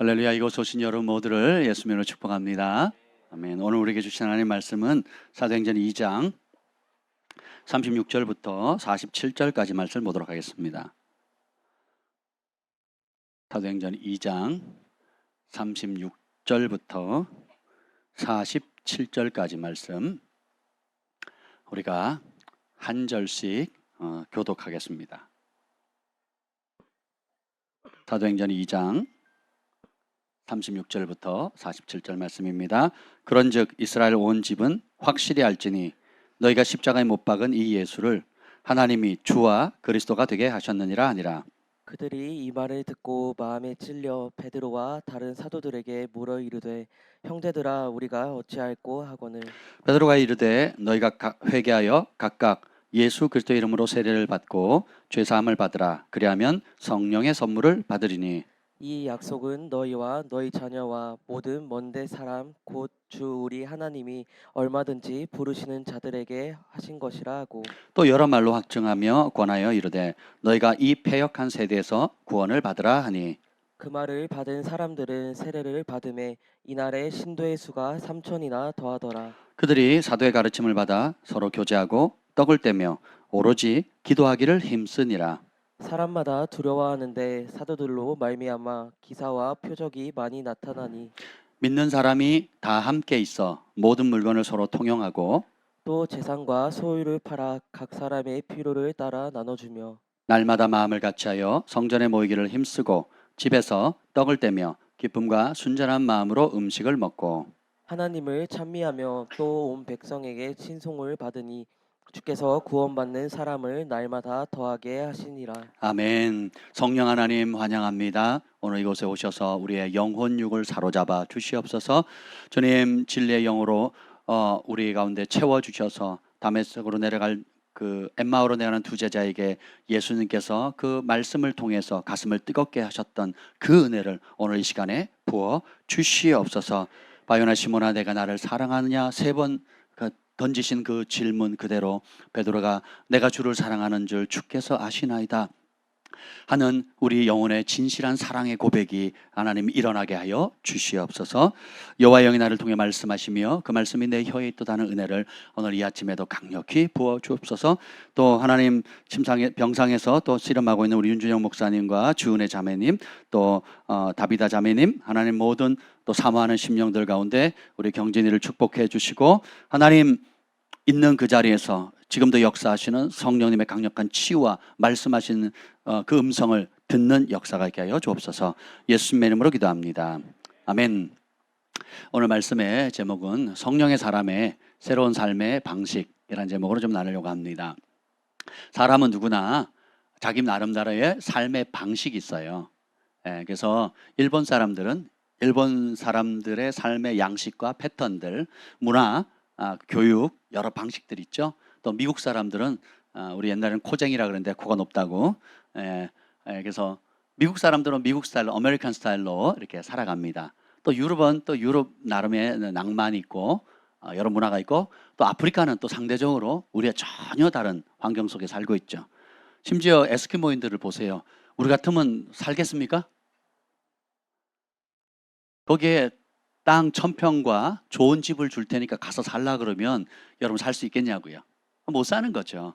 할렐루야. 이곳 오신 여러분 모두를 예수님으로 축복합니다. 아멘. 오늘 우리에게 주신 하나님의 말씀은 사도행전 2장 36절부터 47절까지 말씀을 보도록 하겠습니다. 사도행전 2장 36절부터 47절까지 말씀 우리가 한 절씩 교독하겠습니다. 사도행전 2장 36절부터 47절 말씀입니다. 그런즉 이스라엘 온 집은 확실히 알지니 너희가 십자가에 못 박은 이 예수를 하나님이 주와 그리스도가 되게 하셨느니라 하니라. 그들이 이 말을 듣고 마음에 찔려 베드로와 다른 사도들에게 물어 이르되 형제들아 우리가 어찌할꼬 하거늘. 베드로가 이르되 너희가 회개하여 각각 예수 그리스도 이름으로 세례를 받고 죄 사함을 받으라. 그리하면 성령의 선물을 받으리니 이 약속은 너희와 너희 자녀와 모든 먼데 사람 곧 주 우리 하나님이 얼마든지 부르시는 자들에게 하신 것이라 하고, 또 여러 말로 확증하며 권하여 이르되 너희가 이 패역한 세대에서 구원을 받으라 하니 그 말을 받은 사람들은 세례를 받음에 이날에 신도의 수가 3천이나 더하더라. 그들이 사도의 가르침을 받아 서로 교제하고 떡을 떼며 오로지 기도하기를 힘쓰니라. 사람마다 두려워하는데 사도들로 말미암아 기사와 표적이 많이 나타나니 믿는 사람이 다 함께 있어 모든 물건을 서로 통용하고 또 재산과 소유를 팔아 각 사람의 필요를 따라 나눠주며 날마다 마음을 같이하여 성전에 모이기를 힘쓰고 집에서 떡을 떼며 기쁨과 순전한 마음으로 음식을 먹고 하나님을 찬미하며 또 온 백성에게 친송을 받으니 주께서 구원받는 사람을 날마다 더하게 하시니라. 아멘. 성령 하나님 환영합니다. 오늘 이곳에 오셔서 우리의 영혼육을 사로잡아 주시옵소서. 주님 진리의 영으로 우리 가운데 채워 주셔서 다메섹으로 내려갈 그 엠마오로 내려가는 두 제자에게 예수님께서 그 말씀을 통해서 가슴을 뜨겁게 하셨던 그 은혜를 오늘 이 시간에 부어 주시옵소서. 바요나 시몬아 내가 나를 사랑하느냐 세 번 던지신 그 질문 그대로 베드로가 내가 주를 사랑하는 줄 주께서 아시나이다 하는 우리 영혼의 진실한 사랑의 고백이 하나님 일어나게 하여 주시옵소서. 여호와의 영이 나를 통해 말씀하시며 그 말씀이 내 혀에 있도다는 은혜를 오늘 이 아침에도 강력히 부어 주옵소서. 또 하나님 병상에서 또 씨름하고 있는 우리 윤준영 목사님과 주은혜 자매님 또 다비다 자매님 하나님 모든 또 사모하는 심령들 가운데 우리 경진이를 축복해 주시고 하나님 있는 그 자리에서 지금도 역사하시는 성령님의 강력한 치유와 말씀하시는 그 음성을 듣는 역사가 있게 하여 주옵소서. 예수님의 이름으로 기도합니다. 아멘. 오늘 말씀의 제목은 성령의 사람의 새로운 삶의 방식이라는 제목으로 좀 나누려고 합니다. 사람은 누구나 자기 나름대로의 삶의 방식이 있어요. 그래서 일본 사람들의 삶의 양식과 패턴들, 문화, 교육 여러 방식들이 있죠. 또 미국 사람들은 우리 옛날에는 코쟁이라 그랬는데 코가 높다고. 그래서 미국 사람들은 미국 스타일로 아메리칸 스타일로 이렇게 살아갑니다. 또 유럽은 또 유럽 나름의 낭만이 있고 여러 문화가 있고 또 아프리카는 또 상대적으로 우리가 전혀 다른 환경 속에 살고 있죠. 심지어 에스키모인들을 보세요. 우리 같으면 살겠습니까? 거기에 땅 1000평과 좋은 집을 줄 테니까 가서 살라 그러면 여러분 살 수 있겠냐고요. 못 사는 거죠.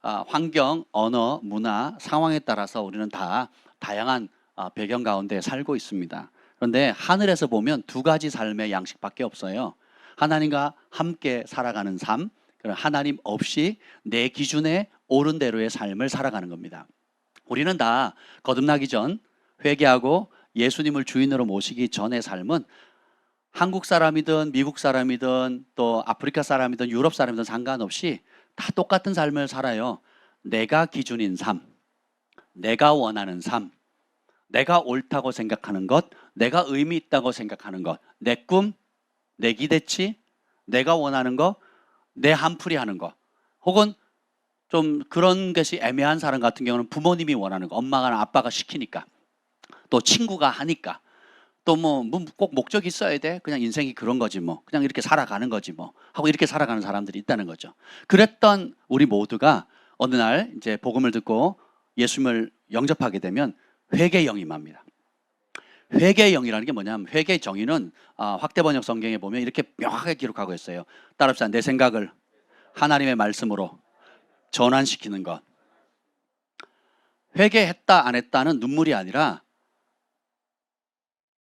환경, 언어, 문화, 상황에 따라서 우리는 다 다양한 배경 가운데 살고 있습니다. 그런데 하늘에서 보면 두 가지 삶의 양식밖에 없어요. 하나님과 함께 살아가는 삶, 하나님 없이 내 기준에 옳은 대로의 삶을 살아가는 겁니다. 우리는 다 거듭나기 전 회개하고 예수님을 주인으로 모시기 전의 삶은 한국 사람이든 미국 사람이든 또 아프리카 사람이든 유럽 사람이든 상관없이 다 똑같은 삶을 살아요. 내가 기준인 삶, 내가 원하는 삶, 내가 옳다고 생각하는 것, 내가 의미 있다고 생각하는 것, 내 꿈, 내 기대치, 내가 원하는 것, 내 한풀이 하는 것, 혹은 좀 그런 것이 애매한 사람 같은 경우는 부모님이 원하는 거, 엄마가 아빠가 시키니까, 또 친구가 하니까, 또 뭐 꼭 목적이 있어야 돼? 그냥 인생이 그런 거지 뭐. 그냥 이렇게 살아가는 거지 뭐. 하고 이렇게 살아가는 사람들이 있다는 거죠. 그랬던 우리 모두가 어느 날 이제 복음을 듣고 예수님을 영접하게 되면 회개에 영임합니다. 회개의 영이라는 게 뭐냐면 회개의 정의는 확대 번역 성경에 보면 이렇게 명확하게 기록하고 있어요. 따라합시다. 내 생각을 하나님의 말씀으로 전환시키는 것. 회개했다 안 했다는 눈물이 아니라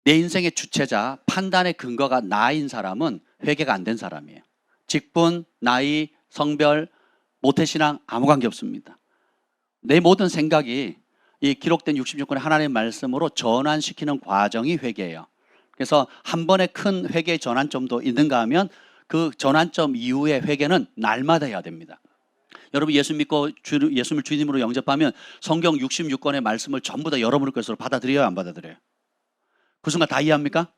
내 인생의 주체자, 판단의 근거가 나인 사람은 회개가 안 된 사람이에요. 직분, 나이, 성별, 모태신앙 아무 관계 없습니다. 내 모든 생각이 이 기록된 66권의 하나님의 말씀으로 전환시키는 과정이 회개예요. 그래서 한 번에 큰 회개의 전환점도 있는가 하면 그 전환점 이후의 회개는 날마다 해야 됩니다. 여러분 예수 믿고 예수님을 주님으로 영접하면 성경 66권의 말씀을 전부 다 여러분의 것으로 받아들여요, 안 받아들여요? 그 순간 다 이해합니까?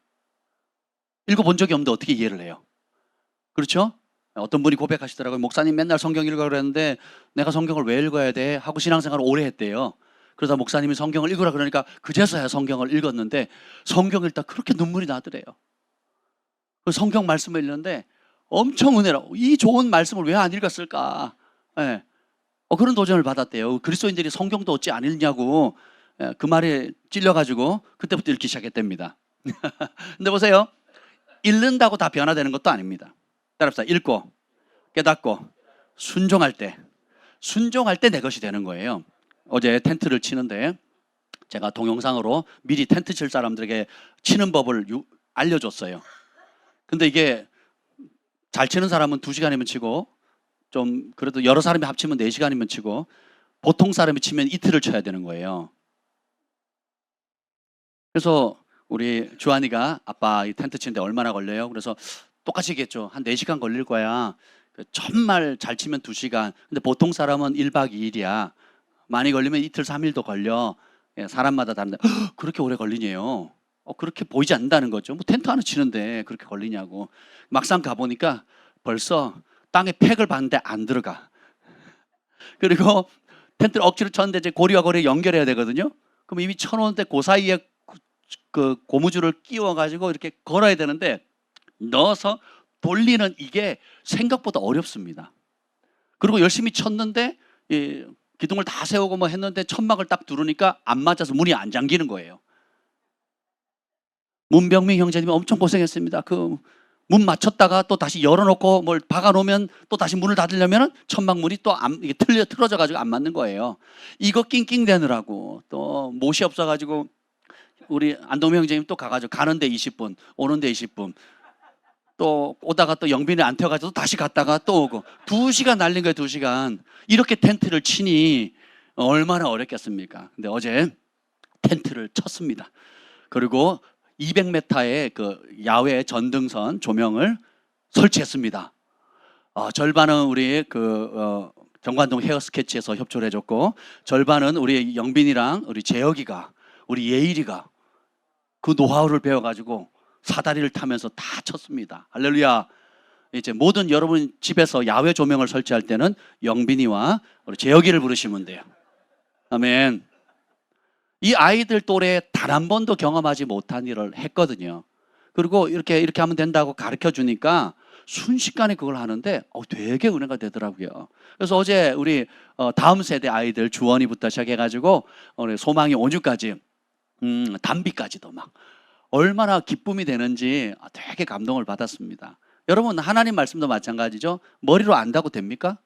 읽어본 적이 없는데 어떻게 이해를 해요? 그렇죠? 어떤 분이 고백하시더라고요. 목사님 맨날 성경 읽으라 그랬는데 내가 성경을 왜 읽어야 돼? 하고 신앙생활을 오래 했대요. 그러다 목사님이 성경을 읽으라 그러니까 그제서야 성경을 읽었는데 성경 읽다 그렇게 눈물이 나더래요. 성경 말씀을 읽는데 엄청 은혜로 이 좋은 말씀을 왜 안 읽었을까? 네. 그런 도전을 받았대요. 그리스도인들이 성경도 어찌 안 읽냐고 그 말에 찔려가지고 그때부터 읽기 시작했답니다. 근데 보세요. 읽는다고 다 변화되는 것도 아닙니다. 따라합시다. 읽고 깨닫고 순종할 때 내 것이 되는 거예요. 어제 텐트를 치는데 제가 동영상으로 미리 텐트 칠 사람들에게 치는 법을 알려줬어요. 근데 이게 잘 치는 사람은 2시간이면 치고 좀 그래도 여러 사람이 합치면 4시간이면 치고 보통 사람이 치면 이틀을 쳐야 되는 거예요. 그래서 우리 주한이가 아빠 이 텐트 치는데 얼마나 걸려요? 그래서 똑같이 얘기했죠. 한 4시간 걸릴 거야. 정말 잘 치면 2시간. 근데 보통 사람은 1박 2일이야. 많이 걸리면 이틀 3일도 걸려. 사람마다 다른데 그렇게 오래 걸리냐요? 그렇게 보이지 않는다는 거죠. 뭐 텐트 하나 치는데 그렇게 걸리냐고. 막상 가보니까 벌써 땅에 팩을 봤는데 안 들어가. 그리고 텐트를 억지로 쳤는데 이제 고리와 고리 연결해야 되거든요. 그럼 이미 쳐놓은데 그 사이에 그 고무줄을 끼워가지고 이렇게 걸어야 되는데 넣어서 돌리는 이게 생각보다 어렵습니다. 그리고 열심히 쳤는데 기둥을 다 세우고 뭐 했는데 천막을 딱 두르니까 안 맞아서 문이 안 잠기는 거예요. 문병민 형제님이 엄청 고생했습니다. 그 문 맞췄다가 또 다시 열어놓고 뭘 박아놓으면 또 다시 문을 닫으려면 천막 문이 또 이게 틀어져 가지고 안 맞는 거예요. 이거 낑낑대느라고 또 못이 없어가지고 우리 안동명 형제님 또 가가지고 가는데 20분 오는데 20분 또 오다가 또 영빈이 안 태워가지고 다시 갔다가 또 오고 2시간 날린 거예요. 2시간 이렇게 텐트를 치니 얼마나 어렵겠습니까? 근데 어제 텐트를 쳤습니다. 그리고 200m의 그 야외 전등선 조명을 설치했습니다. 절반은 우리 정관동 헤어 스케치에서 협조를 해줬고 절반은 우리 영빈이랑 우리 재혁이가 우리 예일이가 그 노하우를 배워가지고 사다리를 타면서 다 쳤습니다. 할렐루야. 이제 모든 여러분 집에서 야외 조명을 설치할 때는 영빈이와 우리 재혁이를 부르시면 돼요. 아멘. 이 아이들 또래 단 한 번도 경험하지 못한 일을 했거든요. 그리고 이렇게 하면 된다고 가르쳐 주니까 순식간에 그걸 하는데 되게 은혜가 되더라고요. 그래서 어제 우리 다음 세대 아이들 주원이부터 시작해가지고 우리 소망이 온유까지 담비까지도 막 얼마나 기쁨이 되는지 되게 감동을 받았습니다. 여러분 하나님 말씀도 마찬가지죠. 머리로 안다고 됩니까?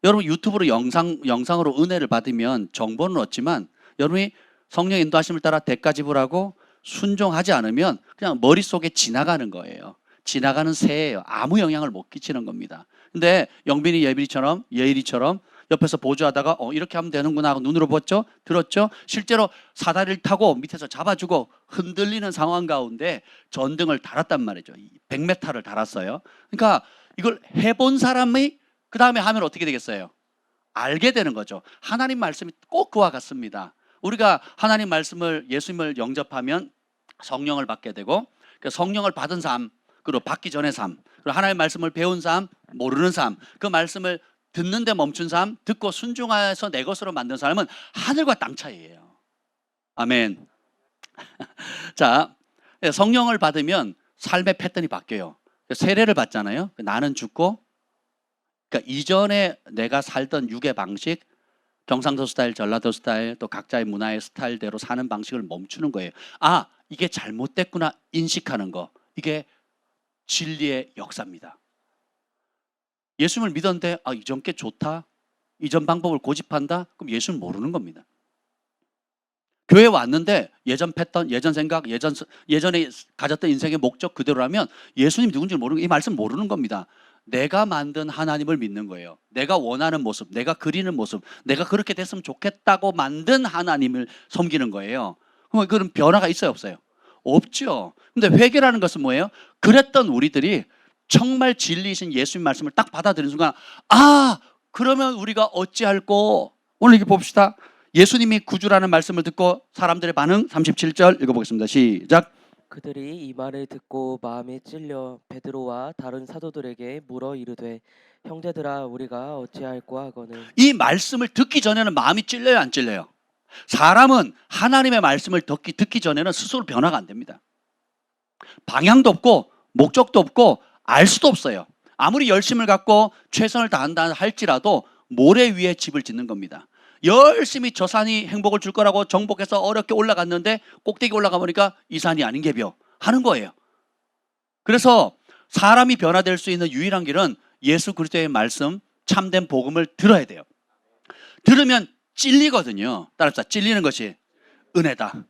여러분 유튜브로 영상으로 은혜를 받으면 정보는 얻지만 여러분이 성령 인도하심을 따라 대가 지불하고 순종하지 않으면 그냥 머릿속에 지나가는 거예요. 지나가는 새예요. 아무 영향을 못 끼치는 겁니다. 근데 영빈이 예일이처럼 옆에서 보조하다가 이렇게 하면 되는구나 하고 눈으로 봤죠? 들었죠? 실제로 사다리를 타고 밑에서 잡아주고 흔들리는 상황 가운데 전등을 달았단 말이죠. 100m를 달았어요. 그러니까 이걸 해본 사람이 그 다음에 하면 어떻게 되겠어요? 알게 되는 거죠. 하나님 말씀이 꼭 그와 같습니다. 우리가 하나님 말씀을 예수님을 영접하면 성령을 받게 되고 그 성령을 받은 삶 그리고 받기 전의 삶 그리고 하나님의 말씀을 배운 삶 모르는 삶 그 말씀을 듣는데 멈춘 삶 듣고 순종해서 내 것으로 만든 삶은 하늘과 땅 차이예요. 아멘. 자, 성령을 받으면 삶의 패턴이 바뀌어요. 세례를 받잖아요. 나는 죽고 그러니까 이전에 내가 살던 육의 방식 경상도 스타일, 전라도 스타일, 또 각자의 문화의 스타일대로 사는 방식을 멈추는 거예요. 이게 잘못됐구나 인식하는 거, 이게 진리의 역사입니다. 예수님을 믿었는데 이전 게 좋다, 이전 방법을 고집한다, 그럼 예수는 모르는 겁니다. 교회 왔는데 예전 패턴, 예전 생각, 예전에 가졌던 인생의 목적 그대로라면 예수님이 누군지 모르는, 이 말씀 모르는 겁니다. 내가 만든 하나님을 믿는 거예요. 내가 원하는 모습, 내가 그리는 모습, 내가 그렇게 됐으면 좋겠다고 만든 하나님을 섬기는 거예요. 그럼 그런 변화가 있어요, 없어요? 없죠. 근데 회개라는 것은 뭐예요? 그랬던 우리들이 정말 진리이신 예수님 말씀을 딱 받아들이는 순간, 그러면 우리가 어찌할꼬? 오늘 이렇게 봅시다. 예수님이 구주라는 말씀을 듣고 사람들의 반응, 37절 읽어보겠습니다. 시작. 그들이 이 말을 듣고 마음에 찔려 베드로와 다른 사도들에게 물어 이르되 형제들아 우리가 어찌할꼬 하거늘. 이 말씀을 듣기 전에는 마음이 찔려요, 안 찔려요? 사람은 하나님의 말씀을 듣기 전에는 스스로 변화가 안 됩니다. 방향도 없고 목적도 없고 알 수도 없어요. 아무리 열심을 갖고 최선을 다한다 할지라도 모래 위에 집을 짓는 겁니다. 열심히 저 산이 행복을 줄 거라고 정복해서 어렵게 올라갔는데 꼭대기 올라가 보니까 이 산이 아닌 게벼 하는 거예요. 그래서 사람이 변화될 수 있는 유일한 길은 예수 그리스도의 말씀, 참된 복음을 들어야 돼요. 들으면 찔리거든요. 따라서 찔리는 것이 은혜다.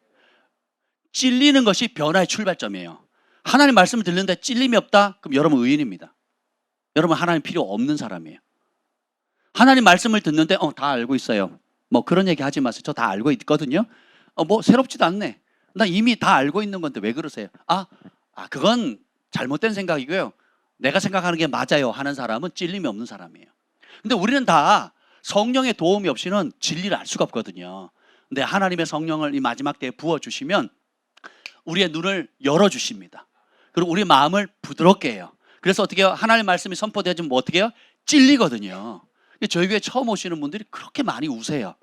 찔리는 것이 변화의 출발점이에요. 하나님 말씀을 듣는데 찔림이 없다? 그럼 여러분 의인입니다. 여러분 하나님 필요 없는 사람이에요. 하나님 말씀을 듣는데 다 알고 있어요. 뭐 그런 얘기 하지 마세요. 저 다 알고 있거든요. 뭐 새롭지도 않네. 나 이미 다 알고 있는 건데 왜 그러세요? 그건 잘못된 생각이고요. 내가 생각하는 게 맞아요 하는 사람은 찔림이 없는 사람이에요. 근데 우리는 다 성령의 도움이 없이는 진리를 알 수가 없거든요. 근데 하나님의 성령을 이 마지막 때에 부어주시면 우리의 눈을 열어주십니다. 그리고 우리 마음을 부드럽게 해요. 그래서 어떻게 해요? 하나님의 말씀이 선포되어지면 뭐 어떻게 해요? 찔리거든요. 저희 교회 처음 오시는 분들이 그렇게 많이 우세요.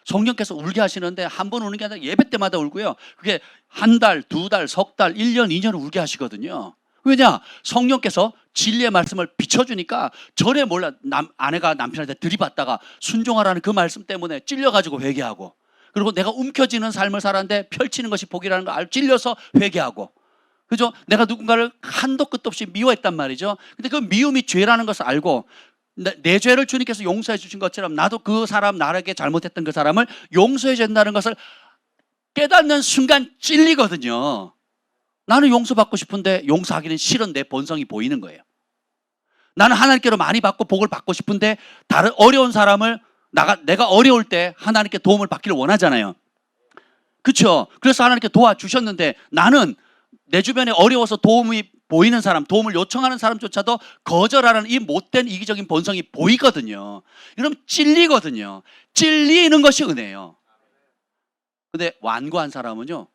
성령께서 울게 하시는데 한 번 우는 게 아니라 예배 때마다 울고요. 그게 한 달, 두 달, 석 달, 1년, 2년을 울게 하시거든요. 왜냐? 성령께서 진리의 말씀을 비춰주니까 전에 몰라 아내가 남편한테 들이받다가 순종하라는 그 말씀 때문에 찔려가지고 회개하고, 그리고 내가 움켜쥐는 삶을 살았는데 펼치는 것이 복이라는 걸 알고 찔려서 회개하고, 그죠? 내가 누군가를 한도 끝도 없이 미워했단 말이죠. 근데 그 미움이 죄라는 것을 알고 내 죄를 주님께서 용서해 주신 것처럼 나도 그 사람, 나에게 잘못했던 그 사람을 용서해 준다는 것을 깨닫는 순간 찔리거든요. 나는 용서받고 싶은데 용서하기는 싫은 내 본성이 보이는 거예요. 나는 하나님께로 많이 받고 복을 받고 싶은데 다른 어려운 사람을 내가 어려울 때 하나님께 도움을 받기를 원하잖아요. 그렇죠? 그래서 하나님께 도와주셨는데 나는 내 주변에 어려워서 도움이 보이는 사람, 도움을 요청하는 사람조차도 거절하는 이 못된 이기적인 본성이 보이거든요. 그럼 찔리거든요. 찔리는 것이 은혜예요. 근데 완고한 사람은요,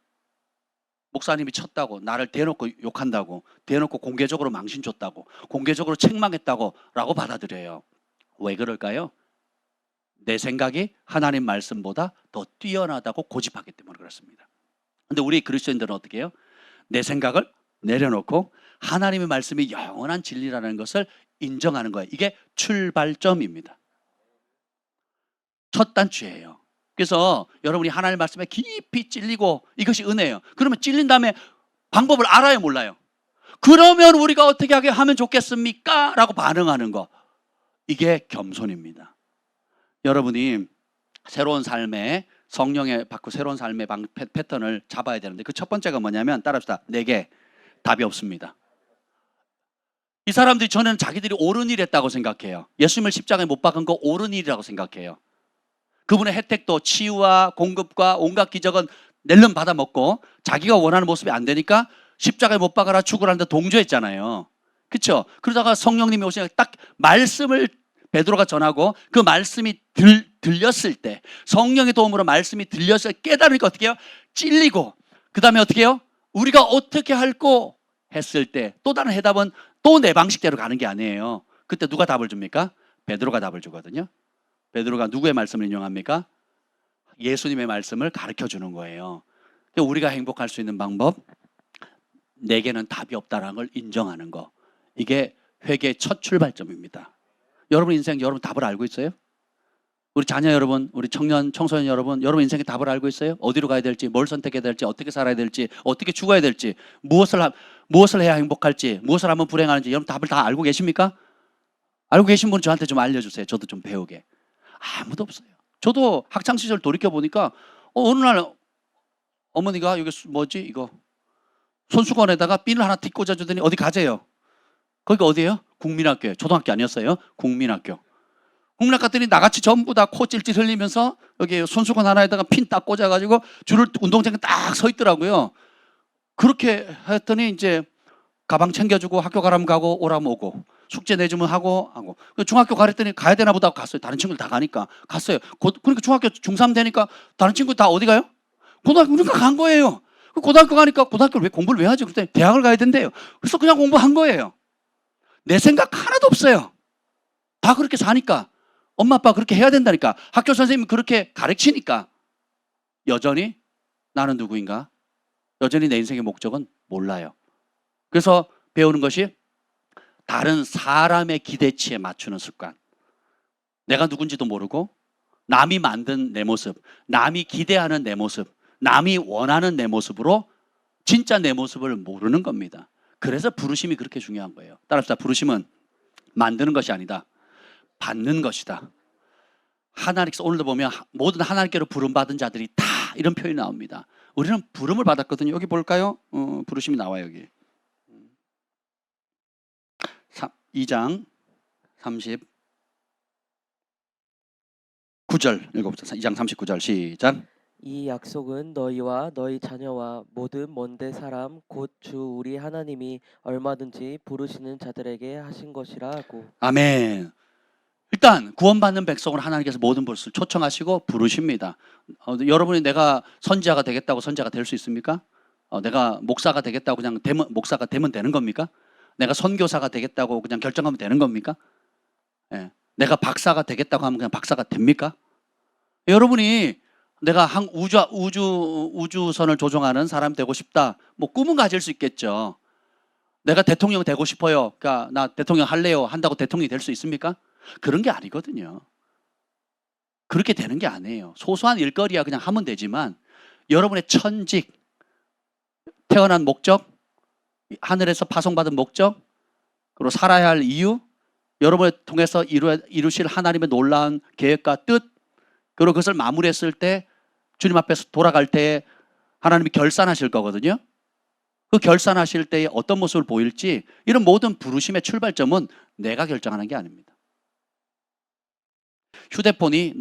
목사님이 쳤다고, 나를 대놓고 욕한다고, 대놓고 공개적으로 망신 줬다고, 공개적으로 책망했다고 라고 받아들여요. 왜 그럴까요? 내 생각이 하나님 말씀보다 더 뛰어나다고 고집하기 때문에 그렇습니다. 근데 우리 그리스도인들은 어떻게 해요? 내 생각을 내려놓고 하나님의 말씀이 영원한 진리라는 것을 인정하는 거예요. 이게 출발점입니다. 첫 단추예요. 그래서 여러분이 하나님의 말씀에 깊이 찔리고 이것이 은혜예요. 그러면 찔린 다음에 방법을 알아요, 몰라요? 그러면 우리가 어떻게 하면 좋겠습니까? 라고 반응하는 거. 이게 겸손입니다. 여러분이 새로운 삶에 성령에 받고 새로운 삶의 패턴을 잡아야 되는데 그 첫 번째가 뭐냐면, 따라합시다. 내게 답이 없습니다. 이 사람들이 저는 자기들이 옳은 일 했다고 생각해요. 예수님을 십자가에 못 박은 거 옳은 일이라고 생각해요. 그분의 혜택도 치유와 공급과 온갖 기적은 낼름 받아먹고 자기가 원하는 모습이 안 되니까 십자가에 못 박아라 죽으라는데 동조했잖아요. 그렇죠? 그러다가 성령님이 오시니까 딱 말씀을 베드로가 전하고 그 말씀이 들렸을 때, 성령의 도움으로 말씀이 들렸을 때 깨달으니까 어떻게 해요? 찔리고, 그 다음에 어떻게 해요? 우리가 어떻게 할꼬 했을 때 또 다른 해답은 또 내 방식대로 가는 게 아니에요. 그때 누가 답을 줍니까? 베드로가 답을 주거든요. 베드로가 누구의 말씀을 인용합니까? 예수님의 말씀을 가르쳐 주는 거예요. 우리가 행복할 수 있는 방법, 내게는 답이 없다는 걸 인정하는 거. 이게 회개의 첫 출발점입니다. 여러분 인생, 여러분 답을 알고 있어요? 우리 자녀 여러분, 우리 청년, 청소년 여러분, 여러분 인생의 답을 알고 있어요? 어디로 가야 될지, 뭘 선택해야 될지, 어떻게 살아야 될지, 어떻게 죽어야 될지, 무엇을 해야 행복할지, 무엇을 하면 불행하는지 여러분 답을 다 알고 계십니까? 알고 계신 분 저한테 좀 알려주세요. 저도 좀 배우게. 아무도 없어요. 저도 학창 시절 돌이켜 보니까 어느 날 어머니가 여기 뭐지 이거 손수건에다가 핀을 하나 틱 꽂아주더니 어디 가재요. 거기가 어디예요? 국민학교예요. 초등학교 아니었어요. 국민학교. 국민학교 갔더니 나같이 전부 다 코 찔찔 흘리면서 여기 손수건 하나에다가 핀 딱 꽂아가지고 줄을 운동장에 딱 서 있더라고요. 그렇게 했더니 이제 가방 챙겨주고 학교 가라면 가고 오라면 오고 숙제 내주면 하고 중학교 가랬더니 가야 되나 보다 하고 갔어요. 다른 친구들 다 가니까 갔어요. 그러니까 중학교 중3 되니까 다른 친구들 다 어디 가요? 고등학교 그러니까 간 거예요. 고등학교 가니까 고등학교를 왜 공부를 왜 하지? 그랬더니 대학을 가야 된대요. 그래서 그냥 공부한 거예요. 내 생각 하나도 없어요. 다 그렇게 사니까 엄마 아빠 그렇게 해야 된다니까 학교 선생님이 그렇게 가르치니까 여전히 나는 누구인가? 여전히 내 인생의 목적은 몰라요. 그래서 배우는 것이 다른 사람의 기대치에 맞추는 습관. 내가 누군지도 모르고 남이 만든 내 모습, 남이 기대하는 내 모습, 남이 원하는 내 모습으로 진짜 내 모습을 모르는 겁니다. 그래서 부르심이 그렇게 중요한 거예요. 따라합시다. 부르심은 만드는 것이 아니다. 받는 것이다. 하나님께서 오늘도 보면 모든 하나님께로 부름받은 자들이 다 이런 표현이 나옵니다. 우리는 부름을 받았거든요. 여기 볼까요? 부르심이 나와요. 여기 2장 39절 읽어봅시다. 2장 39절 시작. 이 약속은 너희와 너희 자녀와 모든 먼데 사람 곧 주 우리 하나님이 얼마든지 부르시는 자들에게 하신 것이라 하고. 아멘. 일단 구원받는 백성을 하나님께서 모든 것을 초청하시고 부르십니다. 여러분이 내가 선지자가 되겠다고 선지자가 될 수 있습니까? 내가 목사가 되겠다고 그냥 목사가 되면 되는 겁니까? 내가 선교사가 되겠다고 그냥 결정하면 되는 겁니까? 예. 내가 박사가 되겠다고 하면 그냥 박사가 됩니까? 여러분이 내가 우주선을 조종하는 사람 되고 싶다. 뭐 꿈은 가질 수 있겠죠. 내가 대통령 되고 싶어요. 그러니까 나 대통령 할래요. 한다고 대통령이 될 수 있습니까? 그런 게 아니거든요. 그렇게 되는 게 아니에요. 소소한 일거리야 그냥 하면 되지만 여러분의 천직, 태어난 목적, 하늘에서 파송받은 목적, 그리고 살아야 할 이유, 여러분을 통해서 이루실 하나님의 놀라운 계획과 뜻, 그리고 그것을 마무리했을 때 주님 앞에서 돌아갈 때 하나님이 결산하실 거거든요. 그 결산하실 때에 어떤 모습을 보일지 이런 모든 부르심의 출발점은 내가 결정하는 게 아닙니다. 휴대폰이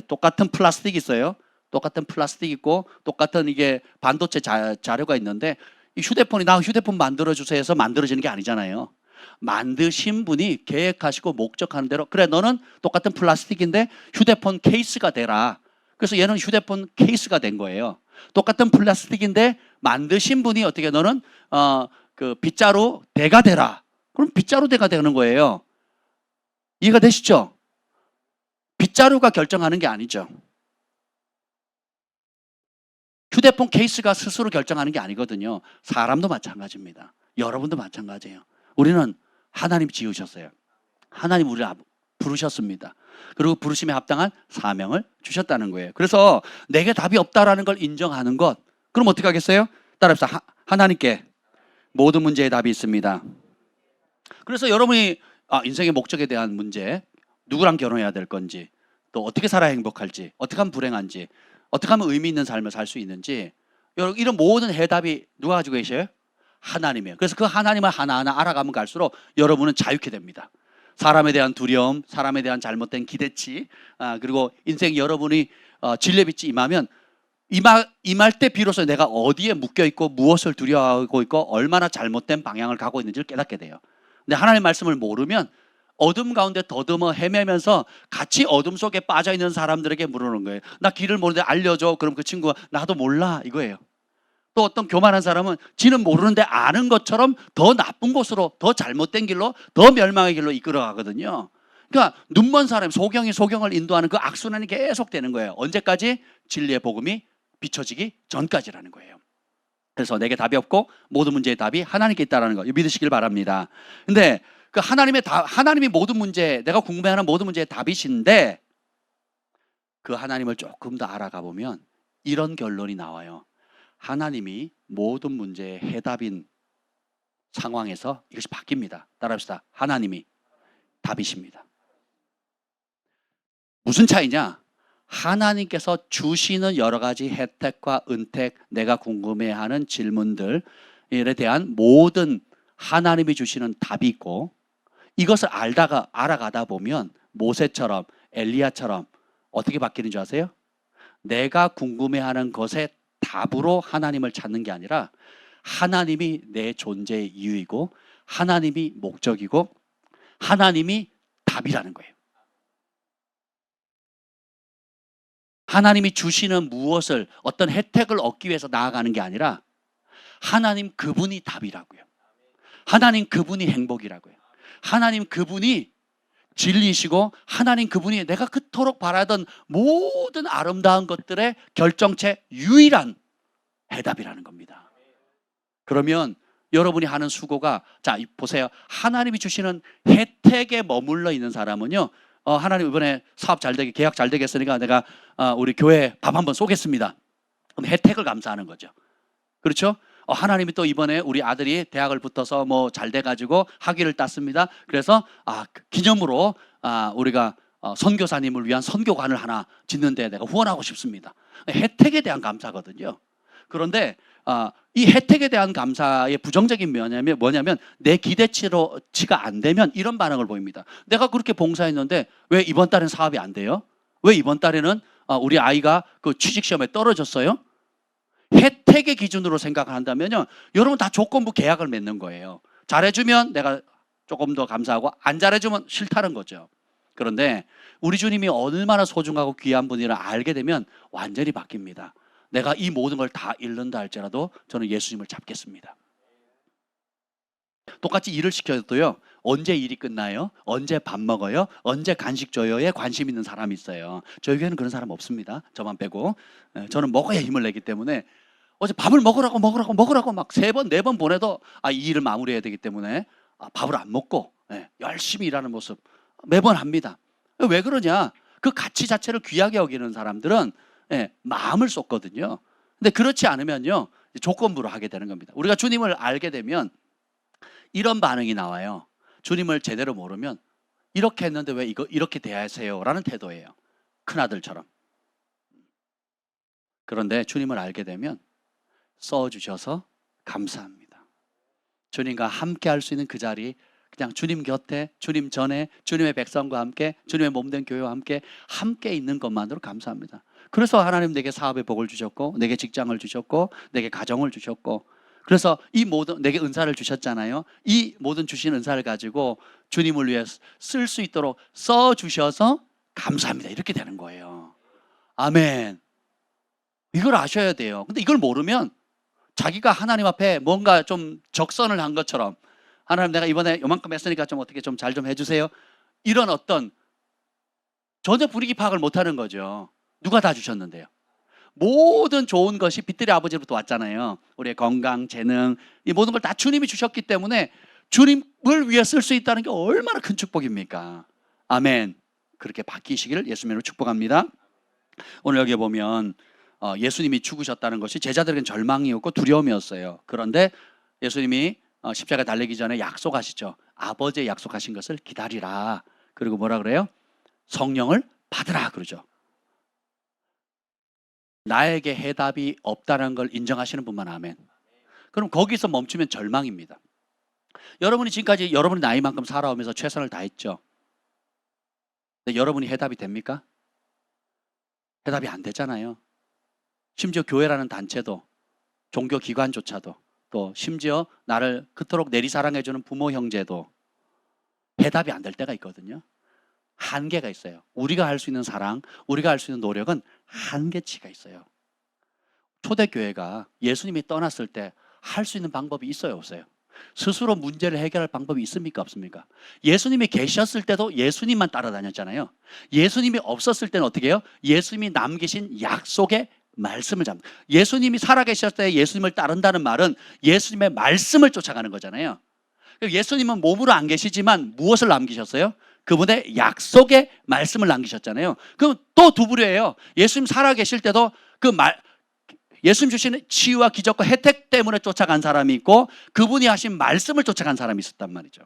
똑같은 플라스틱 있어요. 똑같은 플라스틱 있고 똑같은 이게 반도체 자료가 있는데 이 휴대폰이 나 휴대폰 만들어주세요 해서 만들어지는 게 아니잖아요. 만드신 분이 계획하시고 목적하는 대로 그래 너는 똑같은 플라스틱인데 휴대폰 케이스가 되라. 그래서 얘는 휴대폰 케이스가 된 거예요. 똑같은 플라스틱인데 만드신 분이 어떻게 너는 그 빗자루 대가 되라. 그럼 빗자루 대가 되는 거예요. 이해가 되시죠? 빗자루가 결정하는 게 아니죠. 휴대폰 케이스가 스스로 결정하는 게 아니거든요. 사람도 마찬가지입니다. 여러분도 마찬가지예요. 우리는 하나님 지으셨어요. 하나님 우리를 부르셨습니다. 그리고 부르심에 합당한 사명을 주셨다는 거예요. 그래서 내게 답이 없다라는 걸 인정하는 것. 그럼 어떻게 하겠어요? 따라합시다. 하나님께 모든 문제의 답이 있습니다. 그래서 여러분이 인생의 목적에 대한 문제, 누구랑 결혼해야 될 건지, 또 어떻게 살아야 행복할지, 어떻게 하면 불행한지, 어떻게 하면 의미 있는 삶을 살 수 있는지 이런 모든 해답이 누가 가지고 계셔요? 하나님이에요. 그래서 그 하나님을 하나하나 알아가면 갈수록 여러분은 자유케 됩니다. 사람에 대한 두려움, 사람에 대한 잘못된 기대치, 그리고 인생 여러분이 진례빛이 임하면 임할 때 비로소 내가 어디에 묶여 있고 무엇을 두려워하고 있고 얼마나 잘못된 방향을 가고 있는지를 깨닫게 돼요. 근데 하나님의 말씀을 모르면 어둠 가운데 더듬어 헤매면서 같이 어둠 속에 빠져 있는 사람들에게 물어보는 거예요. 나 길을 모르는데 알려줘. 그럼 그 친구가 나도 몰라 이거예요. 또 어떤 교만한 사람은 지는 모르는데 아는 것처럼 더 나쁜 곳으로, 더 잘못된 길로, 더 멸망의 길로 이끌어가거든요. 그러니까 눈먼 사람, 소경이 소경을 인도하는 그 악순환이 계속되는 거예요. 언제까지? 진리의 복음이 비춰지기 전까지라는 거예요. 그래서 내게 답이 없고 모든 문제의 답이 하나님께 있다는 거 믿으시길 바랍니다. 근데 그 하나님이 모든 문제, 내가 궁금해하는 모든 문제의 답이신데 그 하나님을 조금 더 알아가 보면 이런 결론이 나와요. 하나님이 모든 문제의 해답인 상황에서 이것이 바뀝니다. 따라합시다. 하나님이 답이십니다. 무슨 차이냐? 하나님께서 주시는 여러 가지 혜택과 은택, 내가 궁금해하는 질문들에 대한 모든 하나님이 주시는 답이 있고, 이것을 알아가다 보면 모세처럼 엘리야처럼 어떻게 바뀌는 줄 아세요? 내가 궁금해하는 것의 답으로 하나님을 찾는 게 아니라 하나님이 내 존재의 이유이고 하나님이 목적이고 하나님이 답이라는 거예요. 하나님이 주시는 무엇을 어떤 혜택을 얻기 위해서 나아가는 게 아니라 하나님 그분이 답이라고요. 하나님 그분이 행복이라고요. 하나님 그분이 진리시고 하나님 그분이 내가 그토록 바라던 모든 아름다운 것들의 결정체 유일한 해답이라는 겁니다. 그러면 여러분이 하는 수고가, 자 보세요. 하나님이 주시는 혜택에 머물러 있는 사람은요, 하나님 이번에 사업 잘 되게, 계약 잘 되겠으니까 내가 우리 교회 밥 한번 쏘겠습니다. 그럼 혜택을 감사하는 거죠. 그렇죠? 하나님이 또 이번에 우리 아들이 대학을 붙어서 뭐 잘 돼가지고 학위를 땄습니다. 그래서 기념으로 우리가 선교사님을 위한 선교관을 하나 짓는데 내가 후원하고 싶습니다. 혜택에 대한 감사거든요. 그런데 이 혜택에 대한 감사의 부정적인 면이 뭐냐면 내 기대치가 안 되면 이런 반응을 보입니다. 내가 그렇게 봉사했는데 왜 이번 달엔 사업이 안 돼요? 왜 이번 달에는 우리 아이가 그 취직시험에 떨어졌어요? 혜택의 기준으로 생각을 한다면요, 여러분 다 조건부 계약을 맺는 거예요. 잘해주면 내가 조금 더 감사하고 안 잘해주면 싫다는 거죠. 그런데 우리 주님이 얼마나 소중하고 귀한 분이라 알게 되면 완전히 바뀝니다. 내가 이 모든 걸 다 잃는다 할지라도 저는 예수님을 잡겠습니다. 똑같이 일을 시켜도요, 언제 일이 끝나요? 언제 밥 먹어요? 언제 간식 줘요에 관심 있는 사람이 있어요. 저희 교회는 그런 사람 없습니다. 저만 빼고. 저는 먹어야 힘을 내기 때문에 어제 밥을 먹으라고 막 3번 4번 보내도 이 일을 마무리해야 되기 때문에 밥을 안 먹고 열심히 일하는 모습 매번 합니다. 왜 그러냐? 그 가치 자체를 귀하게 여기는 사람들은 마음을 쏟거든요. 근데 그렇지 않으면요, 조건부로 하게 되는 겁니다. 우리가 주님을 알게 되면 이런 반응이 나와요. 주님을 제대로 모르면 이렇게 했는데 왜 이렇게 대하세요? 라는 태도예요. 큰아들처럼. 그런데 주님을 알게 되면 써주셔서 감사합니다. 주님과 함께 할 수 있는 그 자리, 그냥 주님 곁에, 주님 전에, 주님의 백성과 함께, 주님의 몸된 교회와 함께 있는 것만으로 감사합니다. 그래서 하나님 내게 사업의 복을 주셨고, 내게 직장을 주셨고, 내게 가정을 주셨고, 그래서 이 모든 내게 은사를 주셨잖아요. 이 모든 주신 은사를 가지고 주님을 위해 쓸 수 있도록 써주셔서 감사합니다. 이렇게 되는 거예요. 아멘. 이걸 아셔야 돼요. 근데 이걸 모르면 자기가 하나님 앞에 뭔가 좀 적선을 한 것처럼, 하나님 내가 이번에 요만큼 했으니까 좀 어떻게 좀 잘 좀 해주세요. 이런 어떤 전혀 분위기 파악을 못하는 거죠. 누가 다 주셨는데요. 모든 좋은 것이 빛들의 아버지로부터 왔잖아요. 우리의 건강, 재능, 이 모든 걸 다 주님이 주셨기 때문에 주님을 위해 쓸 수 있다는 게 얼마나 큰 축복입니까? 아멘. 그렇게 바뀌시기를 예수님으로 축복합니다. 오늘 여기 보면 예수님이 죽으셨다는 것이 제자들에게는 절망이었고 두려움이었어요. 그런데 예수님이 십자가 달리기 전에 약속하시죠. 아버지의 약속하신 것을 기다리라. 그리고 뭐라 그래요? 성령을 받으라 그러죠. 나에게 해답이 없다는 걸 인정하시는 분만 아멘. 그럼 거기서 멈추면 절망입니다. 여러분이 지금까지 여러분의 나이만큼 살아오면서 최선을 다했죠. 근데 여러분이 해답이 됩니까? 해답이 안 되잖아요. 심지어 교회라는 단체도, 종교기관조차도, 또 심지어 나를 그토록 내리사랑해주는 부모 형제도 해답이 안 될 때가 있거든요. 한계가 있어요. 우리가 할 수 있는 사랑, 우리가 할 수 있는 노력은 한계치가 있어요. 초대교회가 예수님이 떠났을 때 할 수 있는 방법이 있어요, 없어요? 스스로 문제를 해결할 방법이 있습니까, 없습니까? 예수님이 계셨을 때도 예수님만 따라다녔잖아요. 예수님이 없었을 때는 어떻게 해요? 예수님이 남기신 약속의 말씀을 잡는. 예수님이 살아계셨을 때 예수님을 따른다는 말은 예수님의 말씀을 쫓아가는 거잖아요. 예수님은 몸으로 안 계시지만 무엇을 남기셨어요? 그분의 약속의 말씀을 남기셨잖아요. 그럼 또 두 부류예요. 예수님 살아계실 때도 예수님 주신 치유와 기적과 혜택 때문에 쫓아간 사람이 있고 그분이 하신 말씀을 쫓아간 사람이 있었단 말이죠.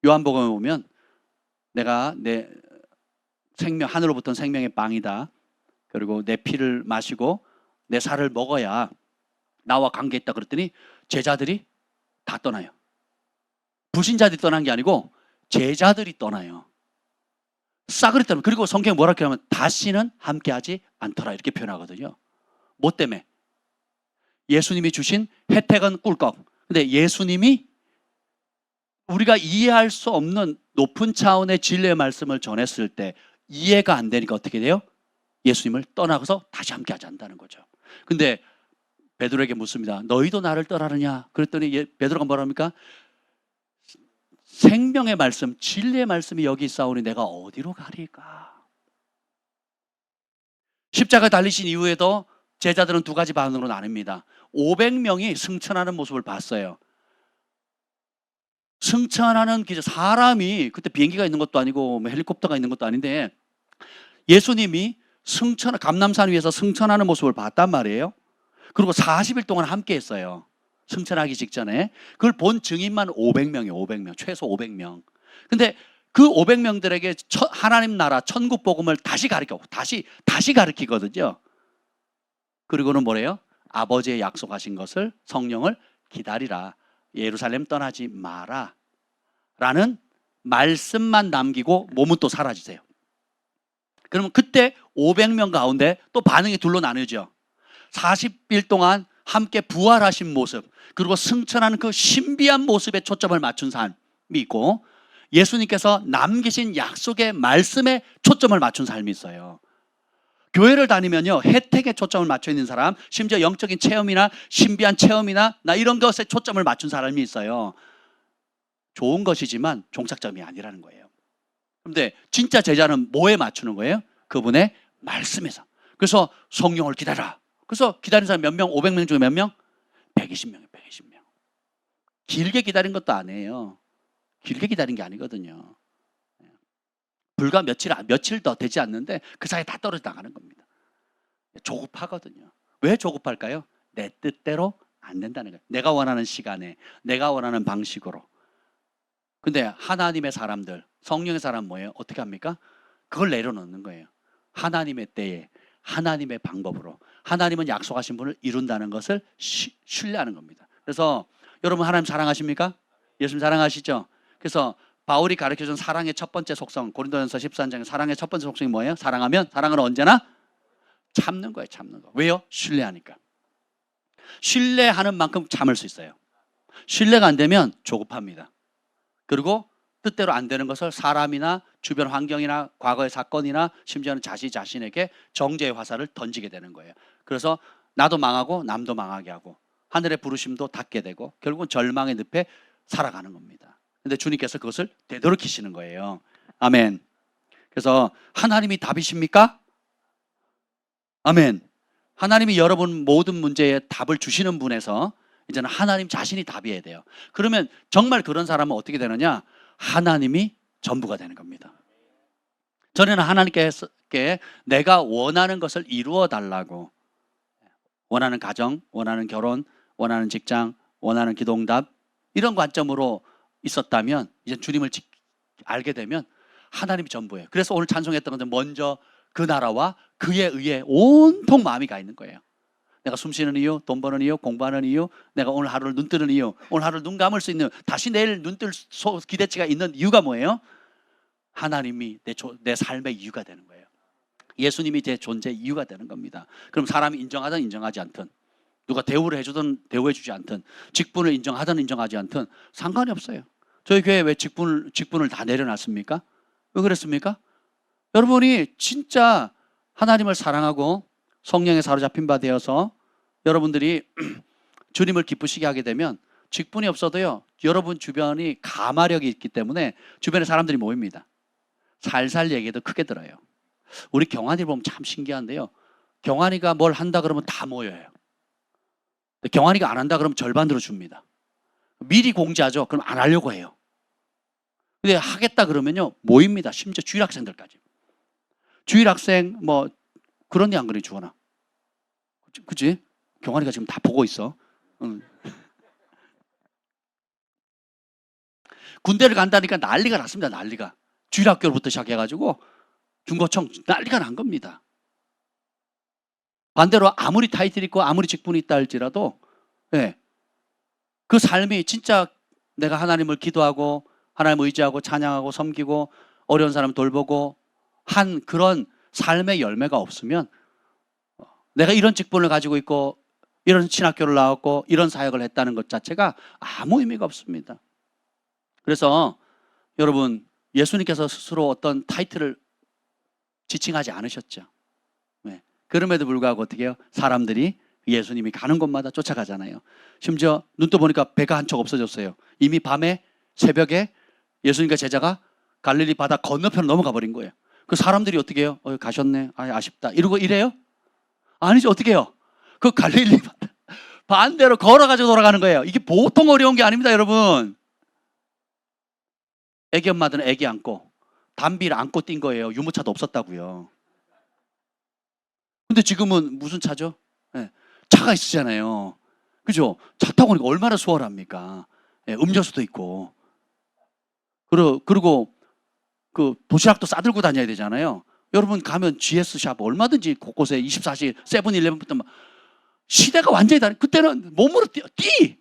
요한복음에 보면 내가 내 생명, 하늘로부터 생명의 빵이다. 그리고 내 피를 마시고 내 살을 먹어야 나와 관계있다 그랬더니 제자들이 다 떠나요. 불신자들이 떠난 게 아니고 제자들이 떠나요. 싸그리 떠나요. 그리고 성경에 뭐라 그러냐면 다시는 함께하지 않더라 이렇게 표현하거든요. 뭐 때문에? 예수님이 주신 혜택은 꿀꺽. 근데 예수님이 우리가 이해할 수 없는 높은 차원의 진리의 말씀을 전했을 때 이해가 안 되니까 어떻게 돼요? 예수님을 떠나서 다시 함께하지 않는다는 거죠. 근데 베드로에게 묻습니다. 너희도 나를 떠나느냐? 그랬더니 베드로가 뭐라 합니까? 생명의 말씀, 진리의 말씀이 여기 있사오니 내가 어디로 가리까? 십자가 달리신 이후에도 제자들은 두 가지 반응으로 나뉩니다. 500명이 승천하는 모습을 봤어요. 승천하는 사람이 그때 비행기가 있는 것도 아니고 헬리콥터가 있는 것도 아닌데 예수님이 감람산 위에서 승천하는 모습을 봤단 말이에요. 그리고 40일 동안 함께 했어요. 승천하기 직전에. 그걸 본 증인만 500명이에요. 500명. 최소 500명. 근데 그 500명들에게 하나님 나라 천국 복음을 다시 가르치거든요. 그리고는 뭐래요? 아버지의 약속하신 것을 성령을 기다리라. 예루살렘 떠나지 마라. 라는 말씀만 남기고 몸은 또 사라지세요. 그러면 그때 500명 가운데 또 반응이 둘로 나뉘죠. 40일 동안 함께 부활하신 모습, 그리고 승천하는 그 신비한 모습에 초점을 맞춘 사람이 있고 예수님께서 남기신 약속의 말씀에 초점을 맞춘 삶이 있어요. 교회를 다니면요, 혜택에 초점을 맞춰 있는 사람, 심지어 영적인 체험이나 신비한 체험이나 이런 것에 초점을 맞춘 사람이 있어요. 좋은 것이지만 종착점이 아니라는 거예요. 그런데 진짜 제자는 뭐에 맞추는 거예요? 그분의 말씀에서. 그래서 성령을 기다려라. 그래서 기다린 사람 몇 명? 500명 중에 몇 명? 120명이에요. 120명. 길게 기다린 것도 아니에요. 길게 기다린 게 아니거든요. 불과 며칠 더 되지 않는데 그 사이에 다 떨어져 나가는 겁니다. 조급하거든요. 왜 조급할까요? 내 뜻대로 안 된다는 거예요. 내가 원하는 시간에, 내가 원하는 방식으로. 근데 하나님의 사람들, 성령의 사람 뭐예요? 어떻게 합니까? 그걸 내려놓는 거예요. 하나님의 때에, 하나님의 방법으로. 하나님은 약속하신 분을 이룬다는 것을 신뢰하는 겁니다. 그래서 여러분 하나님 사랑하십니까? 예수님 사랑하시죠? 그래서 바울이 가르쳐준 사랑의 첫 번째 속성, 고린도전서 13장의 사랑의 첫 번째 속성이 뭐예요? 사랑은 언제나 참는 거예요. 참는 거. 왜요? 신뢰하니까. 신뢰하는 만큼 참을 수 있어요. 신뢰가 안 되면 조급합니다. 그리고 뜻대로 안 되는 것을 사람이나 주변 환경이나 과거의 사건이나 심지어는 자신에게 정죄의 화살을 던지게 되는 거예요. 그래서 나도 망하고 남도 망하게 하고 하늘의 부르심도 닫게 되고 결국은 절망의 늪에 살아가는 겁니다. 근데 주님께서 그것을 되돌이키시는 거예요. 아멘. 그래서 하나님이 답이십니까? 아멘. 하나님이 여러분 모든 문제에 답을 주시는 분에서 이제는 하나님 자신이 답이어야 돼요. 그러면 정말 그런 사람은 어떻게 되느냐? 하나님이 전부가 되는 겁니다. 전에는 하나님께 내가 원하는 것을 이루어 달라고, 원하는 가정, 원하는 결혼, 원하는 직장, 원하는 기도응답 이런 관점으로 있었다면 이제 주님을 알게 되면 하나님이 전부예요. 그래서 오늘 찬송했던 건데 먼저 그 나라와 그에 의해 온통 마음이 가 있는 거예요. 내가 숨 쉬는 이유, 돈 버는 이유, 공부하는 이유, 내가 오늘 하루를 눈 뜨는 이유, 오늘 하루를 눈 감을 수 있는, 다시 내일 눈 뜰 기대치가 있는 이유가 뭐예요? 하나님이 내 삶의 이유가 되는 거예요. 예수님이 제 존재의 이유가 되는 겁니다. 그럼 사람이 인정하든 인정하지 않든, 누가 대우를 해주든 대우해주지 않든, 직분을 인정하든 인정하지 않든 상관이 없어요. 저희 교회 왜 직분을 다 내려놨습니까? 왜 그랬습니까? 여러분이 진짜 하나님을 사랑하고 성령에 사로잡힌 바 되어서 여러분들이 주님을 기쁘시게 하게 되면 직분이 없어도요, 여러분 주변이 가마력이 있기 때문에 주변에 사람들이 모입니다. 살살 얘기해도 크게 들어요. 우리 경환이를 보면 참 신기한데요, 경환이가 뭘 한다 그러면 다 모여요. 경환이가 안 한다 그러면 절반으로 줍니다. 미리 공지하죠. 그럼 안 하려고 해요. 근데 하겠다 그러면요 모입니다. 심지어 주일 학생들까지. 주일 학생 뭐 그러니 안 그러니 주원아? 그치? 경환이가 지금 다 보고 있어. 응. 군대를 간다니까 난리가 났습니다. 난리가. 주일 학교부터 시작해가지고 중고청 난리가 난 겁니다. 반대로 아무리 타이틀 있고 아무리 직분이 있다 할지라도 예, 그 삶이 진짜 내가 하나님을 기도하고 하나님 의지하고 찬양하고 섬기고 어려운 사람 돌보고 한 그런 삶의 열매가 없으면 내가 이런 직분을 가지고 있고 이런 신학교를 나왔고 이런 사역을 했다는 것 자체가 아무 의미가 없습니다. 그래서 여러분 예수님께서 스스로 어떤 타이틀을 지칭하지 않으셨죠. 네. 그럼에도 불구하고 어떻게 해요? 사람들이 예수님이 가는 곳마다 쫓아가잖아요. 심지어 눈 떠보니까 배가 한 척 없어졌어요. 이미 밤에 새벽에 예수님과 제자가 갈릴리 바다 건너편으로 넘어가 버린 거예요. 그 사람들이 어떻게 해요? 가셨네. 아쉽다. 이러고 이래요? 아니죠. 어떻게 해요? 그 갈릴리 바다 반대로 걸어가지고 돌아가는 거예요. 이게 보통 어려운 게 아닙니다, 여러분. 애기 엄마들은 애기 안고 담비를 안고 뛴 거예요. 유모차도 없었다고요. 근데 지금은 무슨 차죠? 네, 차가 있으잖아요. 그죠? 차 타고 오니까 얼마나 수월합니까? 네, 음료수도 있고. 그리고 그 도시락도 싸들고 다녀야 되잖아요. 여러분 가면 GS샵 얼마든지 곳곳에 24시 세븐일레븐부터 막 시대가 완전히 다른. 그때는 몸으로 뛰!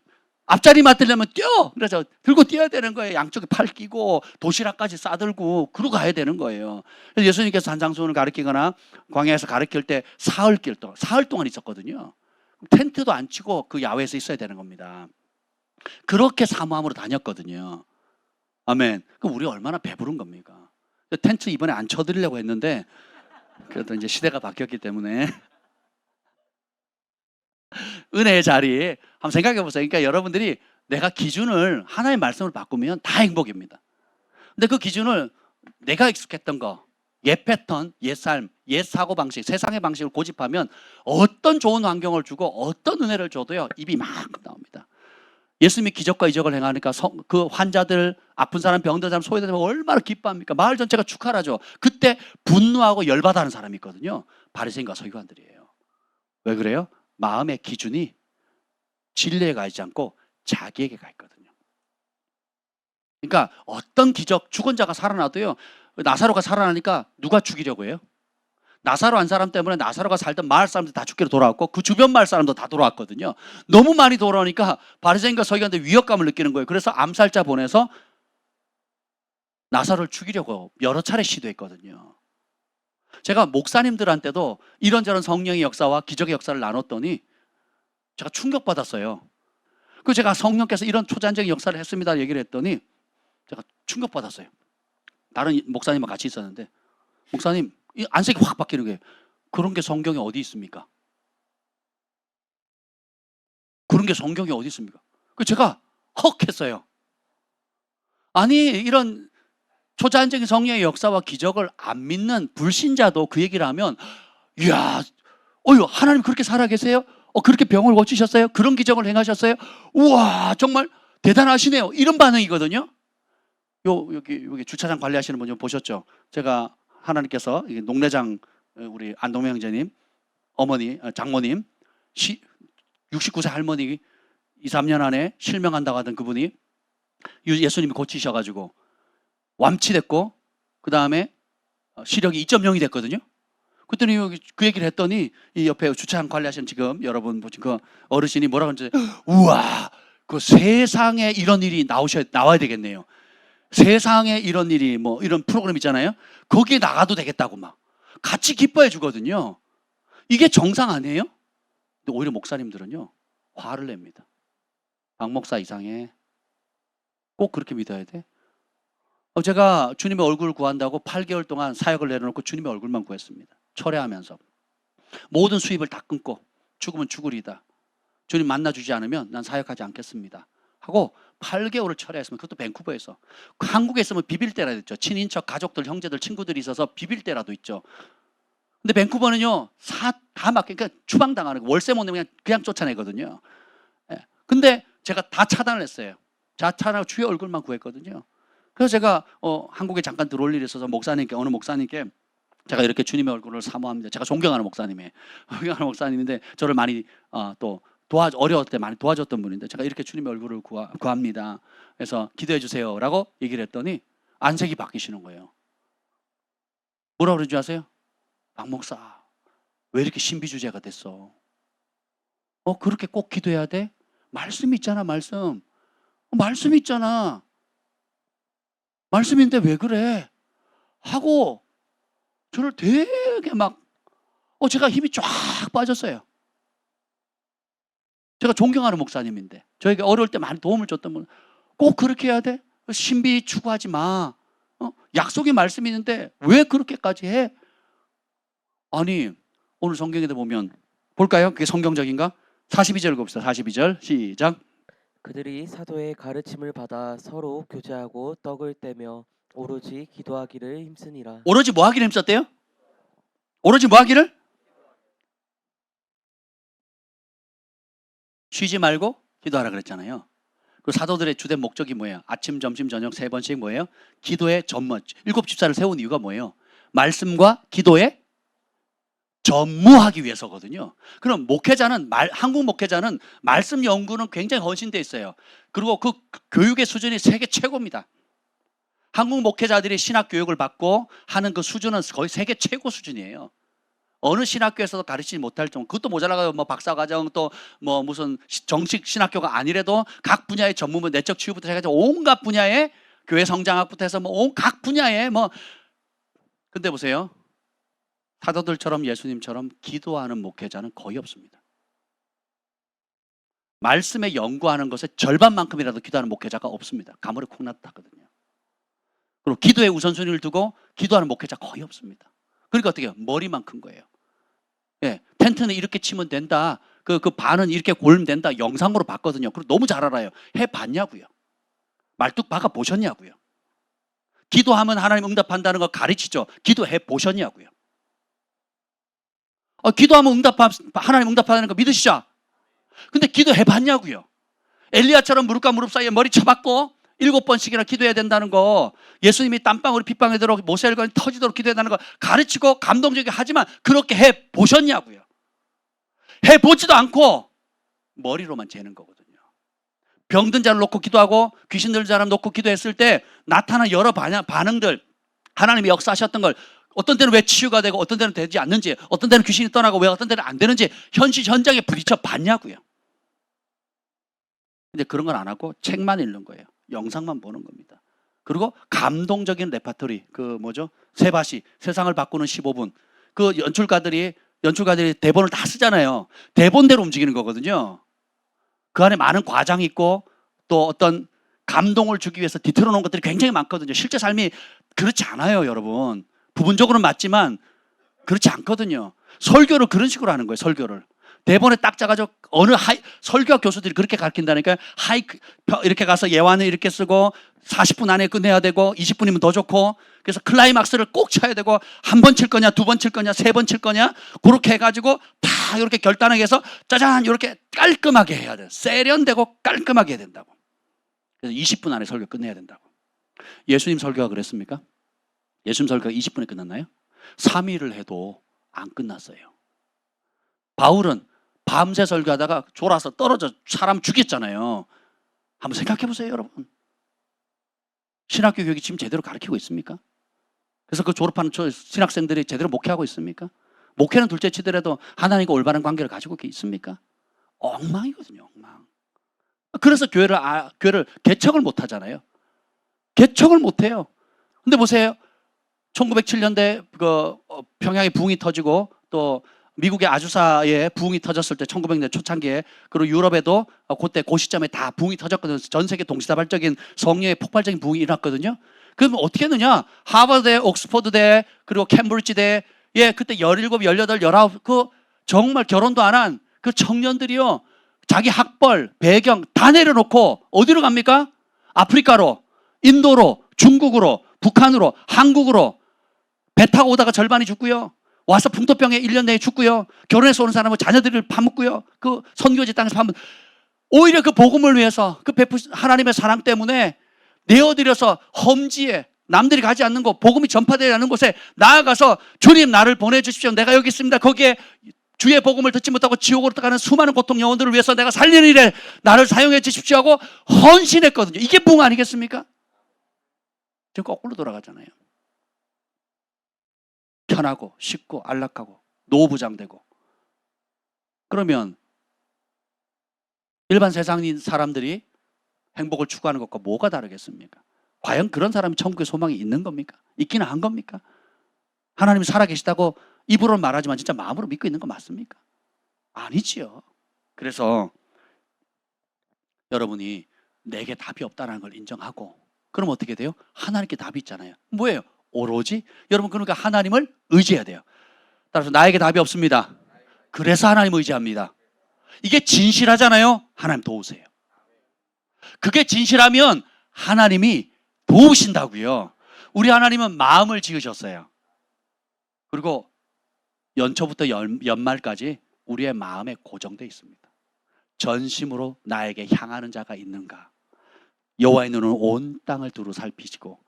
앞자리 맡으려면 뛰어! 그래서 들고 뛰어야 되는 거예요. 양쪽에 팔 끼고 도시락까지 싸들고 그러고 가야 되는 거예요. 그래서 예수님께서 산상수훈을 가르치거나 광야에서 가르칠 때 사흘 동안 있었거든요. 텐트도 안 치고 그 야외에서 있어야 되는 겁니다. 그렇게 사모함으로 다녔거든요. 아멘. 그럼 우리 얼마나 배부른 겁니까? 텐트 이번에 안 쳐드리려고 했는데 그래도 이제 시대가 바뀌었기 때문에 은혜의 자리 한번 생각해 보세요. 그러니까 여러분들이 내가 기준을 하나의 말씀을 바꾸면 다 행복입니다. 근데 그 기준을 내가 익숙했던 거, 옛 패턴, 옛 삶, 옛 사고방식, 세상의 방식을 고집하면 어떤 좋은 환경을 주고 어떤 은혜를 줘도요 입이 만큼 나옵니다. 예수님이 기적과 이적을 행하니까 그 환자들, 아픈 사람, 병든 사람, 소외된 사람 얼마나 기뻐합니까? 마을 전체가 축하를 하죠. 그때 분노하고 열받아하는 사람이 있거든요. 바리새인과 서기관들이에요. 왜 그래요? 마음의 기준이 진리에 가 있지 않고 자기에게 가 있거든요. 그러니까 어떤 기적, 죽은 자가 살아나도요. 나사로가 살아나니까 누가 죽이려고 해요? 나사로 한 사람 때문에 나사로가 살던 마을 사람들 다 죽기로 돌아왔고 그 주변 마을 사람도 다 돌아왔거든요. 너무 많이 돌아오니까 바리새인과 서기관들 위협감을 느끼는 거예요. 그래서 암살자 보내서 나사로를 죽이려고 여러 차례 시도했거든요. 제가 목사님들한테도 이런저런 성령의 역사와 기적의 역사를 나눴더니 제가 충격받았어요. 그 제가 성령께서 이런 초자연적인 역사를 했습니다 얘기를 했더니 제가 충격받았어요. 다른 목사님과 같이 있었는데 목사님 안색이 확 바뀌는 거예요. 그런 게 성경에 어디 있습니까? 그런 게 성경에 어디 있습니까? 그 제가 헉 했어요. 아니 이런 초자연적인 성령의 역사와 기적을 안 믿는 불신자도 그 얘기를 하면 이야 하나님 그렇게 살아계세요? 그렇게 병을 고치셨어요? 그런 기적을 행하셨어요? 우와 정말 대단하시네요. 이런 반응이거든요. 여기 주차장 관리하시는 분 좀 보셨죠? 제가 하나님께서 농내장 우리 안동명 형제님 어머니 장모님 69세 할머니 2, 3년 안에 실명한다고 하던 그분이 예수님이 고치셔가지고 완치됐고 그 다음에 시력이 2.0이 됐거든요. 그랬더니 그 얘기를 했더니 이 옆에 주차장 관리하시는 지금 여러분 보신 그 어르신이 뭐라고 하는지 우와 그 세상에 이런 일이 나와야 되겠네요. 세상에 이런 일이 뭐 이런 프로그램 있잖아요. 거기에 나가도 되겠다고 막 같이 기뻐해 주거든요. 이게 정상 아니에요? 근데 오히려 목사님들은요 화를 냅니다. 박 목사 이상해. 꼭 그렇게 믿어야 돼? 제가 주님의 얼굴을 구한다고 8개월 동안 사역을 내려놓고 주님의 얼굴만 구했습니다. 철회하면서 모든 수입을 다 끊고 죽으면 죽으리다. 주님 만나주지 않으면 난 사역하지 않겠습니다. 하고 8개월을 철회했으면 그것도 밴쿠버에서. 한국에 있으면 비빌 때라도 있죠. 친인척, 가족들, 형제들, 친구들이 있어서 비빌 때라도 있죠. 근데 밴쿠버는요 다 그러니까 추방당하는 거 월세 못 내면 그냥 쫓아내거든요. 근데 제가 다 차단을 했어요. 다 차단하고 주의 얼굴만 구했거든요. 그래서 제가 한국에 잠깐 들어올 일이 있어서 어느 목사님께 제가 이렇게 주님의 얼굴을 사모합니다. 제가 존경하는 목사님이에요. 존경하는 목사님인데 저를 많이 또 어려울 때 많이 도와줬던 분인데 제가 이렇게 주님의 얼굴을 구합니다. 그래서 기도해 주세요라고 얘기를 했더니 안색이 바뀌시는 거예요. 뭐라고 그러는지 아세요? 박 목사, 왜 이렇게 신비주의자가 됐어? 그렇게 꼭 기도해야 돼? 말씀 있잖아, 말씀. 말씀 있잖아. 말씀인데 왜 그래? 하고 저를 되게 막 제가 힘이 쫙 빠졌어요. 제가 존경하는 목사님인데 저에게 어려울 때 많이 도움을 줬던 분, 꼭 그렇게 해야 돼? 신비 추구하지 마. 약속의 말씀이 있는데 왜 그렇게까지 해? 아니, 오늘 성경에 보면 볼까요? 그게 성경적인가? 42절 봅시다. 42절 시작. 그들이 사도의 가르침을 받아 서로 교제하고 떡을 떼며 오로지 기도하기를 힘쓰니라. 오로지 뭐 하기를 힘썼대요? 오로지 뭐 하기를? 쉬지 말고 기도하라 그랬잖아요. 그 사도들의 주된 목적이 뭐예요? 아침, 점심, 저녁 3번씩 뭐예요? 기도의 전무. 7집사를 세운 이유가 뭐예요? 말씀과 기도에 전무하기 위해서거든요. 그럼 한국 목회자는 말씀 연구는 굉장히 헌신돼 있어요. 그리고 그 교육의 수준이 세계 최고입니다. 한국 목회자들이 신학 교육을 받고 하는 그 수준은 거의 세계 최고 수준이에요. 어느 신학교에서도 가르치지 못할 정도. 그것도 모자라가요. 뭐 박사과정 또 뭐 무슨 정식 신학교가 아니래도 각 분야의 전문문, 내적 치유부터 해가지고 온갖 분야의 교회 성장학부터 해서 뭐 온 각 분야의 근데 보세요. 사도들처럼 예수님처럼 기도하는 목회자는 거의 없습니다. 말씀에 연구하는 것에 절반만큼이라도 기도하는 목회자가 없습니다. 가물에 콩 났다거든요. 그리고 기도에 우선순위를 두고 기도하는 목회자 거의 없습니다. 그러니까 어떻게 해요? 머리만 큰 거예요. 예, 텐트는 이렇게 치면 된다. 그 반은 이렇게 골면 된다. 영상으로 봤거든요. 그리고 너무 잘 알아요. 해봤냐고요. 말뚝 박아 보셨냐고요. 기도하면 하나님 응답한다는 거 가르치죠. 기도해 보셨냐고요. 기도하면 하나님 응답하는 거 믿으시죠? 근데 기도해 봤냐고요. 엘리야처럼 무릎과 무릎 사이에 머리 쳐박고 7번씩이나 기도해야 된다는 거, 예수님이 땀방울이 핏방에 들어 모세혈관이 터지도록 기도해야 된다는 거 가르치고 감동적이게 하지만 그렇게 해 보셨냐고요. 해 보지도 않고 머리로만 재는 거거든요. 병든 자를 놓고 기도하고 귀신 들린 사람 놓고 기도했을 때 나타난 여러 반응들, 하나님이 역사하셨던 걸 어떤 때는 왜 치유가 되고 어떤 때는 되지 않는지, 어떤 때는 귀신이 떠나고 왜 어떤 때는 안 되는지 현장에 부딪혀 봤냐고요. 근데 그런 건 안 하고 책만 읽는 거예요. 영상만 보는 겁니다. 그리고 감동적인 레파토리, 세바시, 세상을 바꾸는 15분. 그 연출가들이 대본을 다 쓰잖아요. 대본대로 움직이는 거거든요. 그 안에 많은 과장이 있고 또 어떤 감동을 주기 위해서 뒤틀어 놓은 것들이 굉장히 많거든요. 실제 삶이 그렇지 않아요, 여러분. 부분적으로는 맞지만 그렇지 않거든요. 설교를 그런 식으로 하는 거예요, 설교를. 대본에 딱 짜가지고 설교학 교수들이 그렇게 가르친다니까요. 이렇게 가서 예화는 이렇게 쓰고 40분 안에 끝내야 되고 20분이면 더 좋고, 그래서 클라이막스를 꼭 쳐야 되고, 한 번 칠 거냐, 2번 칠 거냐, 3번 칠 거냐, 그렇게 해가지고 다 이렇게 결단하게 해서 짜잔 이렇게 깔끔하게 해야 돼요. 세련되고 깔끔하게 해야 된다고. 그래서 20분 안에 설교 끝내야 된다고. 예수님 설교가 그랬습니까? 예수님 설교가 20분에 끝났나요? 3일을 해도 안 끝났어요. 바울은 밤새 설교하다가 졸아서 떨어져 사람 죽였잖아요. 한번 생각해 보세요, 여러분. 신학교 교육이 지금 제대로 가르치고 있습니까? 그래서 그 졸업하는 신학생들이 제대로 목회하고 있습니까? 목회는 둘째 치더라도 하나님과 올바른 관계를 가지고 있습니까? 엉망이거든요, 엉망. 그래서 교회를 개척을 못 하잖아요. 개척을 못 해요. 근데 보세요. 1907년대 평양에 부흥이 터지고 또 미국의 아주사에 부흥이 터졌을 때 1900년대 초창기에, 그리고 유럽에도 그때 그 시점에 다 부흥이 터졌거든요. 전 세계 동시다발적인 성령의 폭발적인 부흥이 일어났거든요. 그럼 어떻게 했느냐? 하버드대, 옥스퍼드대, 그리고 캠브리지대, 그때 17, 18, 19, 정말 결혼도 안 한 그 청년들이요, 자기 학벌, 배경 다 내려놓고 어디로 갑니까? 아프리카로, 인도로, 중국으로, 북한으로, 한국으로 배 타고 오다가 절반이 죽고요. 와서 풍토병에 1년 내에 죽고요. 결혼해서 오는 사람은 자녀들을 파묻고요. 그 선교지 땅에서 파묻. 오히려 그 복음을 위해서 그 하나님의 사랑 때문에 내어드려서 험지에 남들이 가지 않는 곳, 복음이 전파되지 않는 곳에 나아가서 주님 나를 보내주십시오. 내가 여기 있습니다. 거기에 주의 복음을 듣지 못하고 지옥으로 가는 수많은 고통 영혼들을 위해서 내가 살리는 일에 나를 사용해 주십시오 하고 헌신했거든요. 이게 붕 아니겠습니까? 지금 거꾸로 돌아가잖아요. 편하고 쉽고 안락하고 노부장되고. 그러면 일반 세상인 사람들이 행복을 추구하는 것과 뭐가 다르겠습니까? 과연 그런 사람이 천국의 소망이 있는 겁니까? 있기는 한 겁니까? 하나님이 살아계시다고 입으로는 말하지만 진짜 마음으로 믿고 있는 거 맞습니까? 아니지요. 그래서 여러분이 내게 답이 없다는 걸 인정하고, 그럼 어떻게 돼요? 하나님께 답이 있잖아요. 뭐예요? 오로지 여러분, 그러니까 하나님을 의지해야 돼요. 따라서 나에게 답이 없습니다. 그래서 하나님 의지합니다. 이게 진실하잖아요. 하나님 도우세요. 그게 진실하면 하나님이 도우신다고요. 우리 하나님은 마음을 지으셨어요. 그리고 연초부터 연말까지 우리의 마음에 고정되어 있습니다. 전심으로 나에게 향하는 자가 있는가? 여호와의 눈은 온 땅을 두루 살피시고,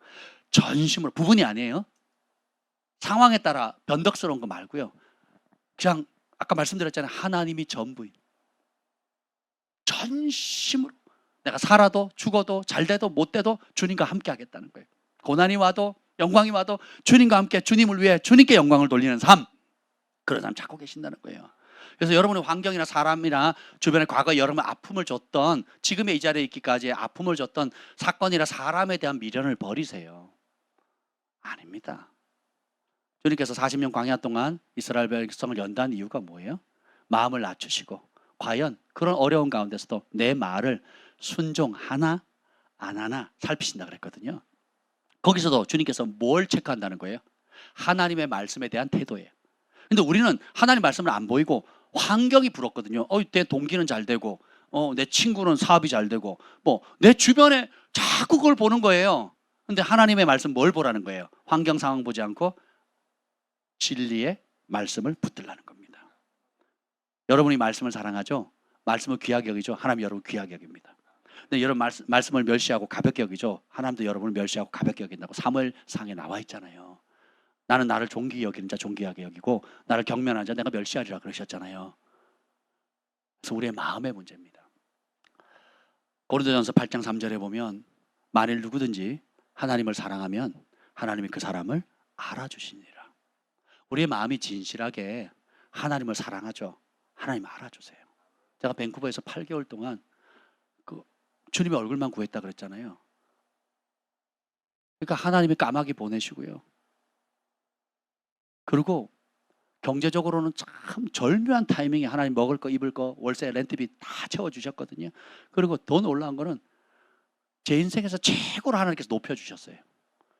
전심으로, 부분이 아니에요. 상황에 따라 변덕스러운 거 말고요. 그냥 아까 말씀드렸잖아요. 하나님이 전부인, 전심으로 내가 살아도 죽어도 잘돼도 못돼도 주님과 함께 하겠다는 거예요. 고난이 와도 영광이 와도 주님과 함께, 주님을 위해 주님께 영광을 돌리는 삶, 그런 사람 찾고 계신다는 거예요. 그래서 여러분의 환경이나 사람이나 주변에 과거에 여러분 아픔을 줬던, 지금의 이 자리에 있기까지 아픔을 줬던 사건이나 사람에 대한 미련을 버리세요. 아닙니다. 주님께서 40년 광야 동안 이스라엘 백성을 연단 이유가 뭐예요? 마음을 낮추시고, 과연 그런 어려운 가운데서도 내 말을 순종하나 안 하나 살피신다 그랬거든요. 거기서도 주님께서 뭘 체크한다는 거예요? 하나님의 말씀에 대한 태도예요. 근데 우리는 하나님 말씀을 안 보이고 환경이 불었거든요. 내 동기는 잘 되고, 내 친구는 사업이 잘 되고, 내 주변에 자꾸 그걸 보는 거예요. 근데 하나님의 말씀 뭘 보라는 거예요? 환경 상황 보지 않고 진리의 말씀을 붙들라는 겁니다. 여러분이 말씀을 사랑하죠? 말씀을 귀하게 여기죠? 하나님 여러분 귀하게 여깁니다. 근데 여러분 말씀을 멸시하고 가볍게 여기죠? 하나님도 여러분을 멸시하고 가볍게 여긴다고 사무엘상에 나와 있잖아요. 나는 나를 존귀히 여기는 자 존귀하게 여기고 나를 경멸하는 자 내가 멸시하리라 그러셨잖아요. 그래서 우리의 마음의 문제입니다. 고린도전서 8장 3절에 보면, 만일 누구든지 하나님을 사랑하면 하나님이 그 사람을 알아주시니라. 우리의 마음이 진실하게 하나님을 사랑하죠. 하나님 알아주세요. 제가 밴쿠버에서 8개월 동안 주님의 얼굴만 구했다 그랬잖아요. 그러니까 하나님이 까마귀 보내시고요. 그리고 경제적으로는 참 절묘한 타이밍에 하나님 먹을 거 입을 거 월세 렌트비 다 채워주셨거든요. 그리고 더 놀라운 거는 제 인생에서 최고로 하나님께서 높여주셨어요.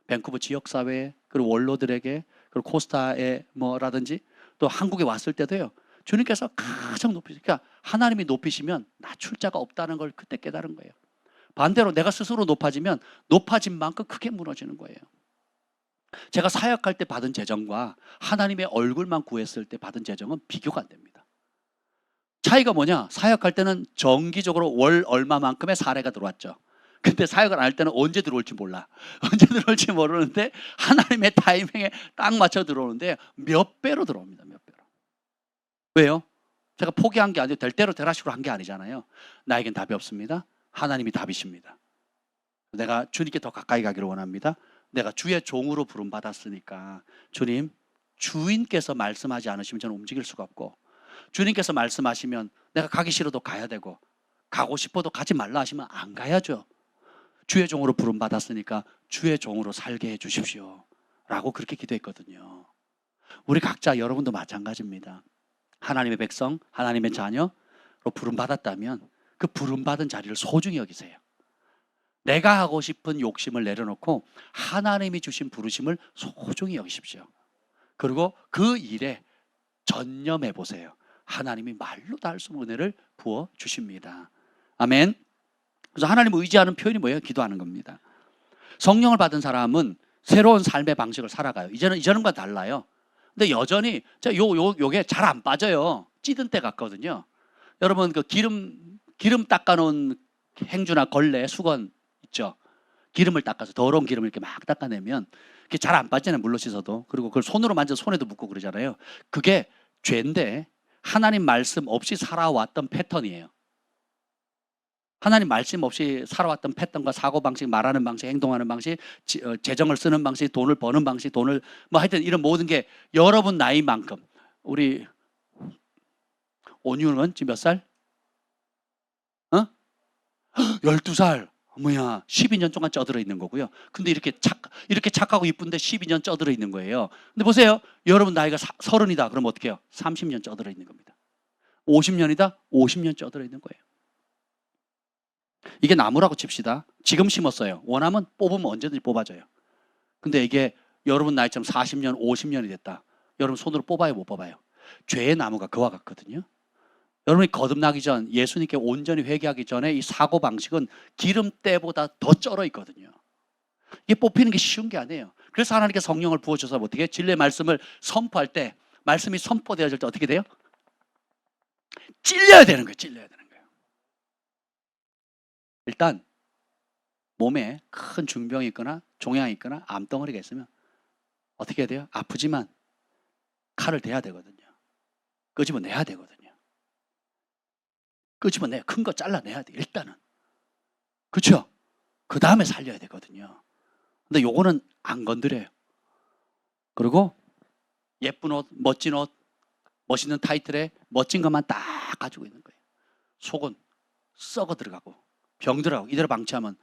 밴쿠버 지역사회, 그리고 원로들에게, 그리고 코스타에 라든지 또 한국에 왔을 때도요. 주님께서 가장 높이시니까, 그러니까 하나님이 높이시면 낮출 자가 없다는 걸 그때 깨달은 거예요. 반대로 내가 스스로 높아지면 높아진 만큼 크게 무너지는 거예요. 제가 사역할 때 받은 재정과 하나님의 얼굴만 구했을 때 받은 재정은 비교가 안 됩니다. 차이가 뭐냐? 사역할 때는 정기적으로 월 얼마만큼의 사례가 들어왔죠. 근데 사역을 안 할 때는 언제 들어올지 몰라. 언제 들어올지 모르는데 하나님의 타이밍에 딱 맞춰 들어오는데 몇 배로 들어옵니다. 몇 배로. 왜요? 제가 포기한 게 아니고 될 대로 되라식으로 한 게 아니잖아요. 나에겐 답이 없습니다. 하나님이 답이십니다. 내가 주님께 더 가까이 가기를 원합니다. 내가 주의 종으로 부름받았으니까, 주님, 주인께서 말씀하지 않으시면 저는 움직일 수가 없고, 주님께서 말씀하시면 내가 가기 싫어도 가야 되고, 가고 싶어도 가지 말라 하시면 안 가야죠. 주의 종으로 부름받았으니까 주의 종으로 살게 해 주십시오 라고 그렇게 기도했거든요. 우리 각자, 여러분도 마찬가지입니다. 하나님의 백성, 하나님의 자녀로 부름받았다면 그 부름받은 자리를 소중히 여기세요. 내가 하고 싶은 욕심을 내려놓고 하나님이 주신 부르심을 소중히 여기십시오. 그리고 그 일에 전념해 보세요. 하나님이 말로 다 할 수 없는 은혜를 부어 주십니다. 아멘. 그래서 하나님을 의지하는 표현이 뭐예요? 기도하는 겁니다. 성령을 받은 사람은 새로운 삶의 방식을 살아가요. 이전과 달라요. 근데 여전히 요게 잘 안 빠져요. 찌든 때 같거든요. 여러분 그 기름 닦아놓은 행주나 걸레, 수건 있죠. 기름을 닦아서 더러운 기름을 이렇게 막 닦아내면 그게 잘 안 빠지잖아요. 물로 씻어도. 그리고 그걸 손으로 만져 손에도 묻고 그러잖아요. 그게 죄인데 하나님 말씀 없이 살아왔던 패턴이에요. 하나님 말씀 없이 살아왔던 패턴과 사고방식, 말하는 방식, 행동하는 방식, 재정을 쓰는 방식, 돈을 버는 방식, 돈을 뭐 하여튼 이런 모든 게 여러분 나이만큼. 우리 온유는 지금 몇 살? 12살. 뭐야, 12년 동안 쪄들어 있는 거고요. 근데 이렇게 착하고 이쁜데 12년 쪄들어 있는 거예요. 근데 보세요. 여러분 나이가 30이다. 그럼 어떻게 해요? 30년 쪄들어 있는 겁니다. 50년이다? 50년 쪄들어 있는 거예요. 이게 나무라고 칩시다. 지금 심었어요. 원하면 뽑으면 언제든지 뽑아져요. 근데 이게 여러분 나이처럼 40년, 50년이 됐다. 여러분 손으로 뽑아요, 못 뽑아요? 죄의 나무가 그와 같거든요. 여러분이 거듭나기 전, 예수님께 온전히 회개하기 전에 이 사고방식은 기름때보다 더 쩔어 있거든요. 이게 뽑히는 게 쉬운 게 아니에요. 그래서 하나님께 성령을 부어주셔서 어떻게 진리의 말씀을 선포할 때, 말씀이 선포되어질 때 어떻게 돼요? 찔려야 되는 거예요. 찔려야 되는 거예요. 일단 몸에 큰 중병이 있거나 종양이 있거나 암덩어리가 있으면 어떻게 해야 돼요? 아프지만 칼을 대야 되거든요. 끄집어내야 되거든요. 끄집어내 큰 거 잘라내야 돼. 일단은. 그렇죠? 그 다음에 살려야 되거든요. 근데 요거는 안 건드려요. 그리고 예쁜 옷, 멋진 옷, 멋있는 타이틀에 멋진 것만 딱 가지고 있는 거예요. 속은 썩어 들어가고 병들어가고 이대로 방치하면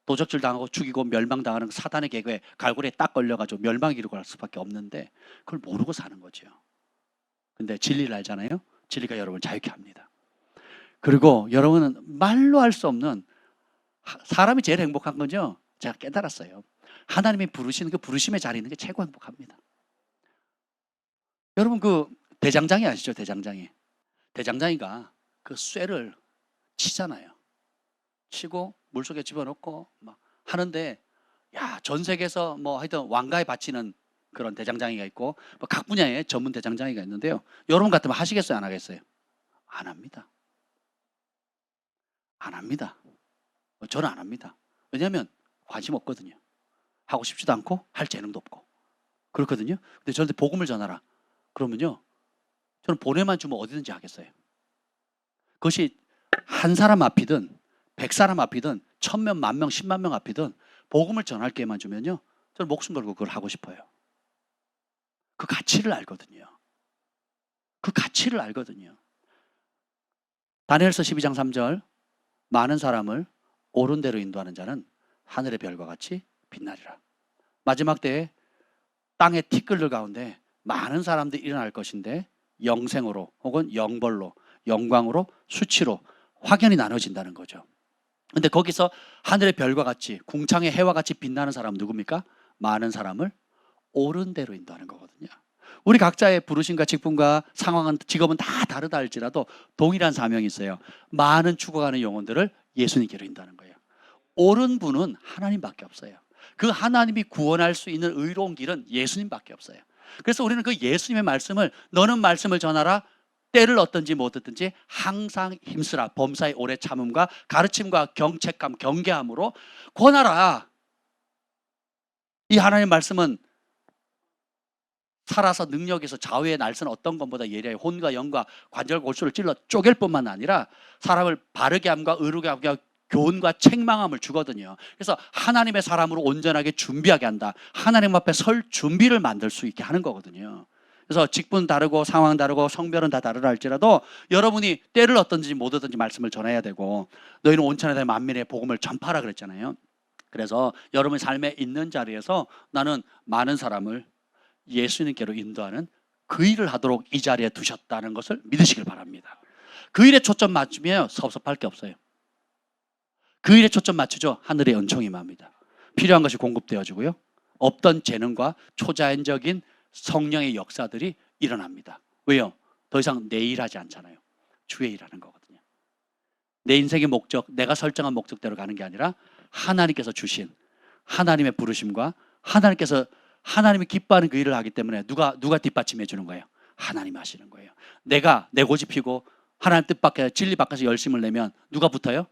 도적질 당하고 죽이고 멸망당하는 사단의 계획에 갈고리에 딱 걸려가지고 멸망의 길을 갈 수밖에 없는데 그걸 모르고 사는 거죠. 근데 진리를 알잖아요. 진리가 여러분을 자유케 합니다. 그리고 여러분은 말로 할 수 없는, 사람이 제일 행복한 건요, 제가 깨달았어요. 하나님이 부르시는 그 부르심의 자리에 있는 게 최고 행복합니다. 여러분 그 대장장이 아시죠? 대장장이가 그 쇠를 치잖아요. 치고 물속에 집어넣고 막 하는데, 야, 전 세계에서 뭐 하여튼 왕가에 바치는 그런 대장장이가 있고 뭐 각 분야에 전문 대장장이가 있는데요. 여러분 같으면 하시겠어요? 안 하겠어요? 안 합니다. 안 합니다. 저는 안 합니다. 왜냐하면 관심 없거든요. 하고 싶지도 않고 할 재능도 없고 그렇거든요. 근데 저한테 복음을 전하라 그러면요, 저는 보내만 주면 어디든지 하겠어요. 그것이 한 사람 앞이든 100사람 앞이든 1000명, 10,000명, 10만 명 앞이든 복음을 전할 기회만 주면요, 저는 목숨 걸고 그걸 하고 싶어요. 그 가치를 알거든요. 그 가치를 알거든요. 다니엘서 12장 3절, 많은 사람을 옳은 대로 인도하는 자는 하늘의 별과 같이 빛나리라. 마지막 때에 땅의 티끌들 가운데 많은 사람들이 일어날 것인데 영생으로 혹은 영벌로, 영광으로, 수치로 확연히 나눠진다는 거죠. 근데 거기서 하늘의 별과 같이, 궁창의 해와 같이 빛나는 사람은 누굽니까? 많은 사람을 옳은 대로 인도하는 거거든요. 우리 각자의 부르심과 직분과 상황은, 직업은 다 다르다 할지라도 동일한 사명이 있어요. 많은 죽어가는 영혼들을 예수님께로 인도하는 거예요. 옳은 분은 하나님밖에 없어요. 그 하나님이 구원할 수 있는 의로운 길은 예수님밖에 없어요. 그래서 우리는 그 예수님의 말씀을, 너는 말씀을 전하라, 때를 얻든지 못 얻든지 항상 힘쓰라, 범사의 오래 참음과 가르침과 경책감, 경계함으로 권하라. 이 하나님의 말씀은 살아서 능력에서 좌우의 날선 어떤 것보다 예리하여 혼과 영과 관절 골수를 찔러 쪼갤 뿐만 아니라 사람을 바르게 함과 의롭게 함과 교훈과 책망함을 주거든요. 그래서 하나님의 사람으로 온전하게 준비하게 한다. 하나님 앞에 설 준비를 만들 수 있게 하는 거거든요. 그래서 직분 다르고 상황 다르고 성별은 다 다르다 할지라도 여러분이 때를 얻든지 못 얻든지 말씀을 전해야 되고, 너희는 온천에 대해 만민의 복음을 전파하라 그랬잖아요. 그래서 여러분의 삶에 있는 자리에서 나는 많은 사람을 예수님께로 인도하는 그 일을 하도록 이 자리에 두셨다는 것을 믿으시길 바랍니다. 그 일에 초점 맞추면 섭섭할 게 없어요. 그 일에 초점 맞추죠. 하늘의 은총이 임합니다. 필요한 것이 공급되어지고요, 없던 재능과 초자연적인 성령의 역사들이 일어납니다. 왜요? 더 이상 내 일하지 않잖아요. 주의 일하는 거거든요. 내 인생의 목적, 내가 설정한 목적대로 가는 게 아니라 하나님께서 주신 하나님의 부르심과 하나님이 기뻐하는 그 일을 하기 때문에 누가 뒷받침해 주는 거예요? 하나님 하시는 거예요. 내가 내 고집 피고 하나님 뜻 밖에, 진리 밖에서 열심을 내면 누가 붙어요?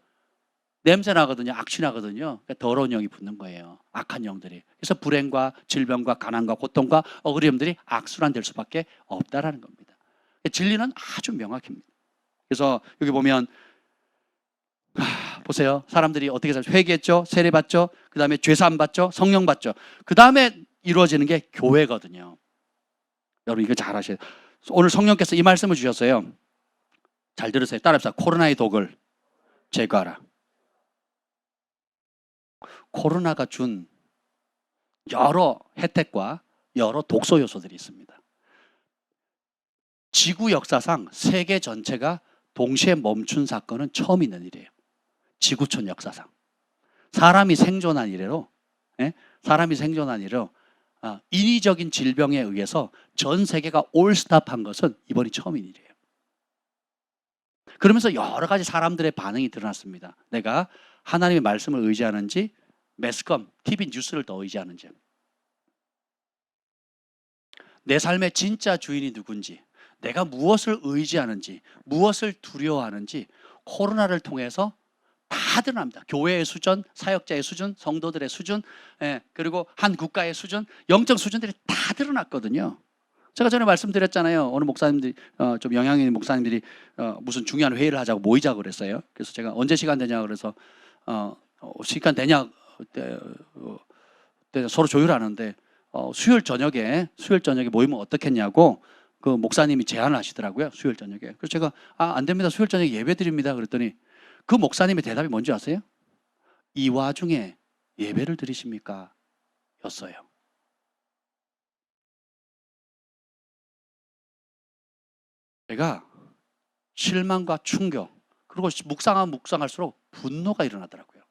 냄새 나거든요. 악취 나거든요. 그러니까 더러운 영이 붙는 거예요. 악한 영들이. 그래서 불행과 질병과 가난과 고통과 억울함들이 악순환될 수밖에 없다라는 겁니다. 진리는 아주 명확합니다. 그래서 여기 보면 보세요. 사람들이 어떻게 살죠? 회개했죠. 세례 받죠. 그 다음에 죄사함 받죠. 성령 받죠. 그 다음에 이루어지는 게 교회거든요. 여러분 이거 잘 아셔야 돼요. 오늘 성령께서 이 말씀을 주셨어요. 잘 들으세요. 따라합시다. 코로나의 독을 제거하라. 코로나가 준 여러 혜택과 여러 독소 요소들이 있습니다. 지구 역사상 세계 전체가 동시에 멈춘 사건은 처음 있는 일이에요. 지구촌 역사상. 사람이 생존한 이래로 인위적인 질병에 의해서 전 세계가 올스탑한 것은 이번이 처음인 일이에요. 그러면서 여러 가지 사람들의 반응이 드러났습니다. 내가 하나님의 말씀을 의지하는지 매스컴, TV 뉴스를 더 의지하는지, 내 삶의 진짜 주인이 누군지, 내가 무엇을 의지하는지, 무엇을 두려워하는지 코로나를 통해서 다 드러납니다. 교회의 수준, 사역자의 수준, 성도들의 수준, 그리고 한 국가의 수준, 영적 수준들이 다 드러났거든요. 제가 전에 말씀드렸잖아요. 오늘 목사님들이 좀 영향 있는 목사님들이 무슨 중요한 회의를 하자고 모이자고 그랬어요. 그래서 제가 언제 시간 되냐 그래서 시간 되냐 서로 조율하는데 수요일 저녁에 모이면 어떻겠냐고 그 목사님이 제안을 하시더라고요. 수요일 저녁에. 그래서 제가 안 됩니다. 수요일 저녁에 예배 드립니다. 그랬더니 그 목사님의 대답이 뭔지 아세요? 이 와중에 예배를 드리십니까? 였어요. 제가 실망과 충격, 그리고 묵상할수록 분노가 일어나더라고요.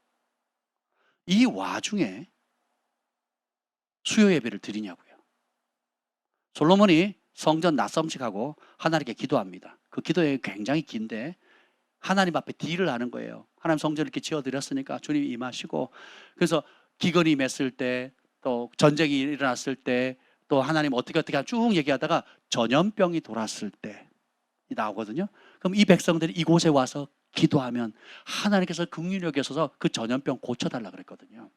이 와중에 수요 예배를 드리냐고요. 솔로몬이 성전 낯섬식하고 하나님께 기도합니다. 그 기도에 굉장히 긴데 하나님 앞에 딜을 하는 거예요. 하나님 성전을 이렇게 지어드렸으니까 주님 임하시고, 그래서 기근이 맸을 때, 또 전쟁이 일어났을 때, 또 하나님 어떻게 쭉 얘기하다가 전염병이 돌았을 때 나오거든요. 그럼 이 백성들이 이곳에 와서 기도하면 하나님께서 긍휼히 여기셔서 그 전염병 고쳐달라 그랬거든요.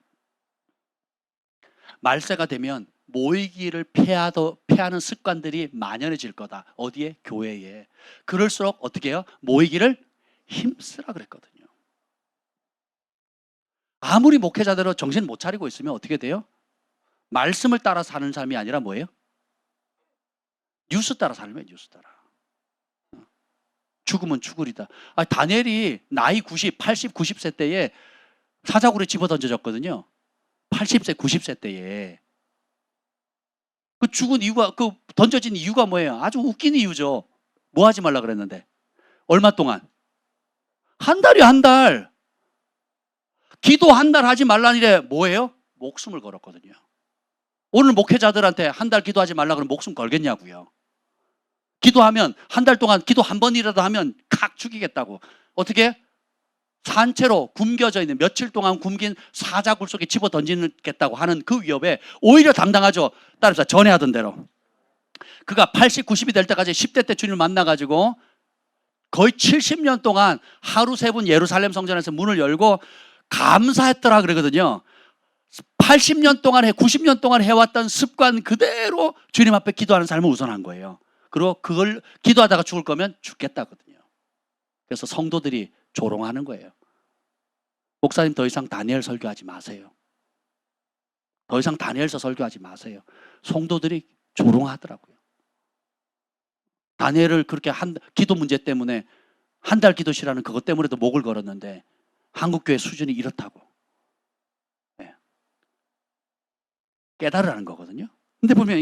말세가 되면 모이기를 피하는 습관들이 만연해질 거다. 어디에? 교회에. 그럴수록 어떻게 해요? 모이기를 힘쓰라 그랬거든요. 아무리 목회자대로 정신 못 차리고 있으면 어떻게 돼요? 말씀을 따라 사는 삶이 아니라 뭐예요? 뉴스 따라 사는 거예요. 뉴스 따라. 죽으면 죽으리다. 다니엘이 나이 90, 80, 90세 때에 사자굴에 집어 던져졌거든요. 80세, 90세 때에. 그 죽은 이유가, 그 던져진 이유가 뭐예요? 아주 웃긴 이유죠. 뭐 하지 말라 그랬는데. 얼마 동안? 한 달이요, 한 달. 기도 한 달 하지 말라는 일에 뭐예요? 목숨을 걸었거든요. 오늘 목회자들한테 한 달 기도하지 말라 그러면 목숨 걸겠냐고요. 기도하면 한 달 동안 기도 한 번이라도 하면 칵 죽이겠다고. 어떻게? 산채로 굶겨져 있는, 며칠 동안 굶긴 사자굴 속에 집어 던지겠다고 하는 그 위협에 오히려 당당하죠. 따라서 전에 하던 대로. 그가 80, 90이 될 때까지 10대 때 주님을 만나가지고 거의 70년 동안 하루 3번 예루살렘 성전에서 문을 열고 감사했더라 그러거든요. 80년 동안 90년 동안 해왔던 습관 그대로 주님 앞에 기도하는 삶을 우선한 거예요. 그리고 그걸 기도하다가 죽을 거면 죽겠다거든요. 그래서 성도들이 조롱하는 거예요. 목사님 더 이상 다니엘 설교하지 마세요. 더 이상 다니엘서 설교하지 마세요. 성도들이 조롱하더라고요. 다니엘을 그렇게 기도 문제 때문에 한 달 기도시라는 그것 때문에도 목을 걸었는데 한국교회 수준이 이렇다고. 네. 깨달으라는 거거든요. 근데 보면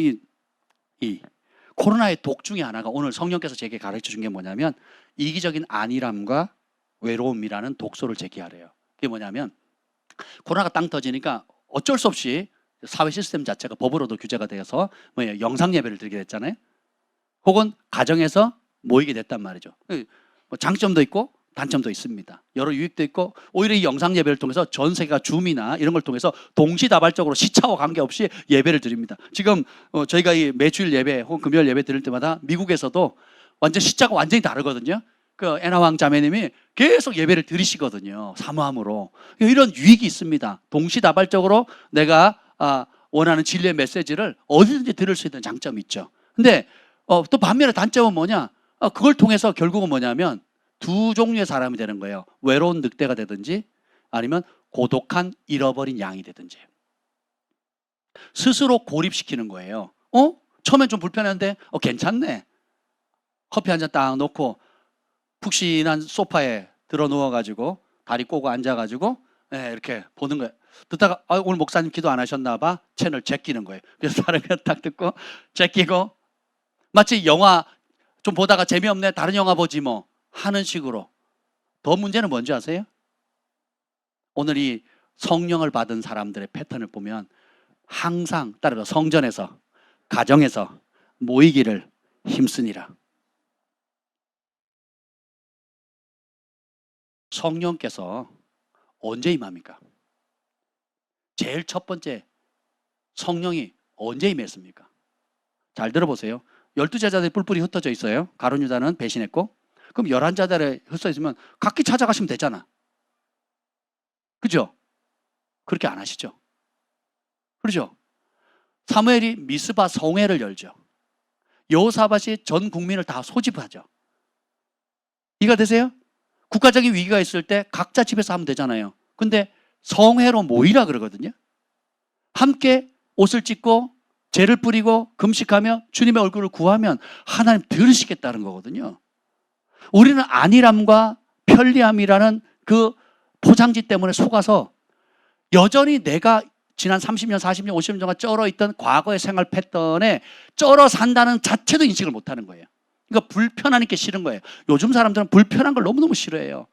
이 코로나의 독 중에 하나가 오늘 성령께서 제게 가르쳐 준 게 뭐냐면 이기적인 안일함과 외로움이라는 독소를 제기하래요. 그게 뭐냐면 코로나가 땅 터지니까 어쩔 수 없이 사회 시스템 자체가 법으로도 규제가 되어서 뭐예요? 영상 예배를 드리게 됐잖아요. 혹은 가정에서 모이게 됐단 말이죠. 뭐 장점도 있고 단점도 있습니다. 여러 유익도 있고 오히려 이 영상 예배를 통해서 전 세계가 줌이나 이런 걸 통해서 동시다발적으로 시차와 관계없이 예배를 드립니다. 지금 저희가 이 매주일 예배 혹은 금요일 예배 드릴 때마다 미국에서도 완전 시차가 완전히 다르거든요. 그 애나왕 자매님이 계속 예배를 드리시거든요. 사모함으로. 이런 유익이 있습니다. 동시다발적으로 내가 원하는 진리의 메시지를 어디든지 들을 수 있는 장점이 있죠. 근데 또 반면에 단점은 뭐냐? 그걸 통해서 결국은 뭐냐면 두 종류의 사람이 되는 거예요. 외로운 늑대가 되든지 아니면 고독한 잃어버린 양이 되든지. 스스로 고립시키는 거예요. 처음엔 좀 불편한데 괜찮네. 커피 한 잔 딱 놓고 푹신한 소파에 들어 누워가지고 다리 꼬고 앉아가지고 이렇게 보는 거예요. 듣다가 오늘 목사님 기도 안 하셨나 봐. 채널 제끼는 거예요. 그래서 다른 거 딱 듣고 제끼고 마치 영화 좀 보다가 재미없네 다른 영화 보지 뭐 하는 식으로. 더 문제는 뭔지 아세요? 오늘 이 성령을 받은 사람들의 패턴을 보면 항상 따라서 성전에서 가정에서 모이기를 힘쓰니라. 성령께서 언제 임합니까? 제일 첫 번째 성령이 언제 임했습니까? 잘 들어보세요. 12제자들이 뿔뿔이 흩어져 있어요. 가룟 유다는 배신했고 그럼 11제자들이 흩어져 있으면 각기 찾아가시면 되잖아. 그죠? 그렇게 안 하시죠? 그렇죠? 사무엘이 미스바 성회를 열죠. 여호사밧이 전 국민을 다 소집하죠. 이해가 되세요? 국가적인 위기가 있을 때 각자 집에서 하면 되잖아요. 근데 성회로 모이라 그러거든요. 함께 옷을 찢고 죄를 뿌리고 금식하며 주님의 얼굴을 구하면 하나님 들으시겠다는 거거든요. 우리는 안일함과 편리함이라는 그 포장지 때문에 속아서 여전히 내가 지난 30년, 40년, 50년 동안 쩔어 있던 과거의 생활 패턴에 쩔어 산다는 자체도 인식을 못하는 거예요. 그러니까 불편하니까 싫은 거예요. 요즘 사람들은 불편한 걸 너무너무 싫어해요.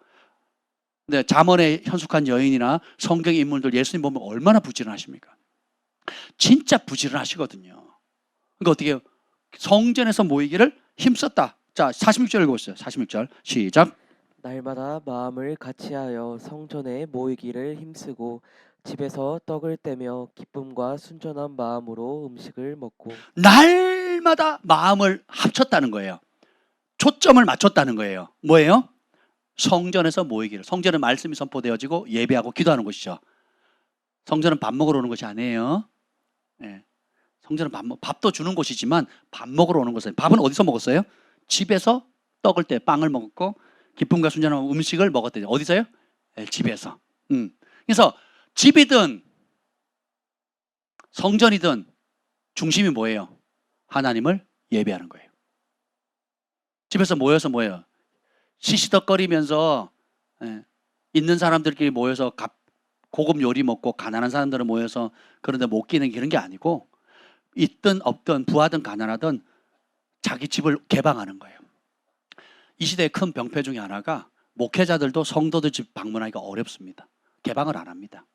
근데 잠언에 현숙한 여인이나 성경 인물들 예수님 보면 얼마나 부지런하십니까? 진짜 부지런하시거든요. 그러니까 어떻게 해요? 성전에서 모이기를 힘썼다. 자, 46절 읽어보세요. 46절 시작. 날마다 마음을 같이하여 성전에 모이기를 힘쓰고 집에서 떡을 떼며 기쁨과 순전한 마음으로 음식을 먹고. 날마다 마음을 합쳤다는 거예요. 초점을 맞췄다는 거예요. 뭐예요? 성전에서 모이기를. 성전은 말씀이 선포되어지고 예배하고 기도하는 곳이죠. 성전은 밥 먹으러 오는 것이 아니에요. 네. 성전은 밥도 주는 곳이지만 밥 먹으러 오는 곳은 밥은 어디서 먹었어요? 집에서 떡을 떼 빵을 먹었고 기쁨과 순전한 음식을 먹었대요. 어디서요? 네, 집에서. 그래서 집이든 성전이든 중심이 뭐예요? 하나님을 예배하는 거예요. 집에서 모여서 뭐예요? 시시덕거리면서 있는 사람들끼리 모여서 고급 요리 먹고 가난한 사람들은 모여서 그런데 못 끼는 그런 게 아니고 있든 없든 부하든 가난하든 자기 집을 개방하는 거예요. 이 시대의 큰 병폐 중에 하나가 목회자들도 성도들 집 방문하기가 어렵습니다. 개방을 안 합니다.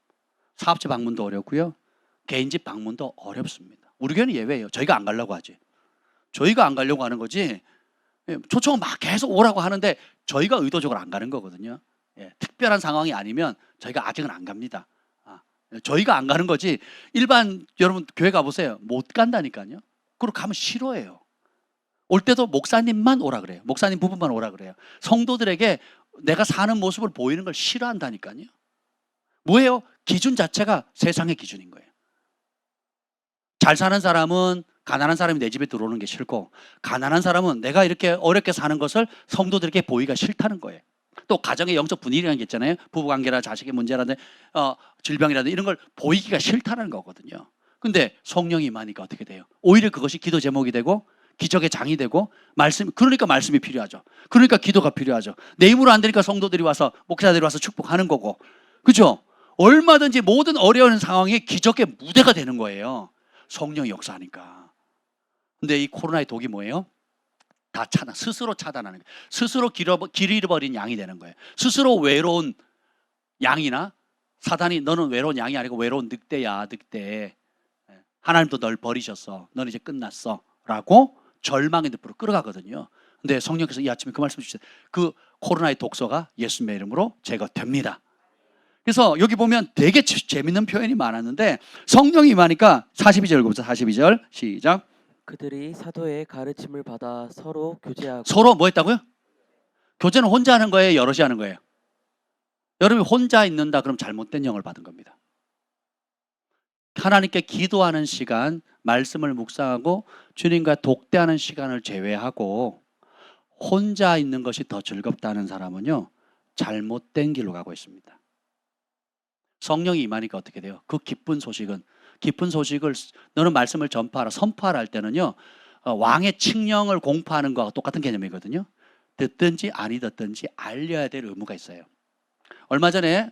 사업체 방문도 어렵고요. 개인 집 방문도 어렵습니다. 우리 교회는 예외예요. 저희가 안 가려고 하지. 저희가 안 가려고 하는 거지. 초청은 막 계속 오라고 하는데 저희가 의도적으로 안 가는 거거든요. 특별한 상황이 아니면 저희가 아직은 안 갑니다. 저희가 안 가는 거지. 일반 여러분 교회 가보세요. 못 간다니까요. 그리고 가면 싫어해요. 올 때도 목사님만 오라 그래요. 목사님 부부만 오라 그래요. 성도들에게 내가 사는 모습을 보이는 걸 싫어한다니까요. 뭐예요? 기준 자체가 세상의 기준인 거예요. 잘 사는 사람은 가난한 사람이 내 집에 들어오는 게 싫고 가난한 사람은 내가 이렇게 어렵게 사는 것을 성도들에게 보이기가 싫다는 거예요. 또 가정의 영적 분위기라는 게 있잖아요. 부부관계나 자식의 문제라든지 질병이라든지 이런 걸 보이기가 싫다는 거거든요. 근데 성령이 임하니까 어떻게 돼요? 오히려 그것이 기도 제목이 되고 기적의 장이 되고 그러니까 말씀이 필요하죠. 그러니까 기도가 필요하죠. 내 힘으로 안 되니까 성도들이 와서 목사들이 와서 축복하는 거고. 그죠? 얼마든지 모든 어려운 상황이 기적의 무대가 되는 거예요. 성령이 역사하니까. 근데 이 코로나의 독이 뭐예요? 다 스스로 차단하는 거예요. 스스로 길 잃어버린 양이 되는 거예요. 스스로 외로운 양이나 사단이 너는 외로운 양이 아니고 외로운 늑대야, 늑대. 하나님도 널 버리셨어. 너는 이제 끝났어. 라고 절망의 늪으로 끌어가거든요. 근데 성령께서 이 아침에 그 말씀 주셨어요. 그 코로나의 독소가 예수님의 이름으로 제거됩니다. 그래서 여기 보면 되게 재밌는 표현이 많았는데 성령이 임하니까 42절 읽어보세요. 42절 시작. 그들이 사도의 가르침을 받아 서로 교제하고. 서로 뭐 했다고요? 교제는 혼자 하는 거예요? 여럿이 하는 거예요? 여러분이 혼자 있는다 그럼 잘못된 영을 받은 겁니다. 하나님께 기도하는 시간, 말씀을 묵상하고 주님과 독대하는 시간을 제외하고 혼자 있는 것이 더 즐겁다는 사람은요, 잘못된 길로 가고 있습니다. 성령이 임하니까 어떻게 돼요? 그 기쁜 소식을 너는 말씀을 전파하라, 선포하라 할 때는요, 왕의 칙령을 공포하는 거와 똑같은 개념이거든요. 듣든지 아니 듣든지 알려야 될 의무가 있어요. 얼마 전에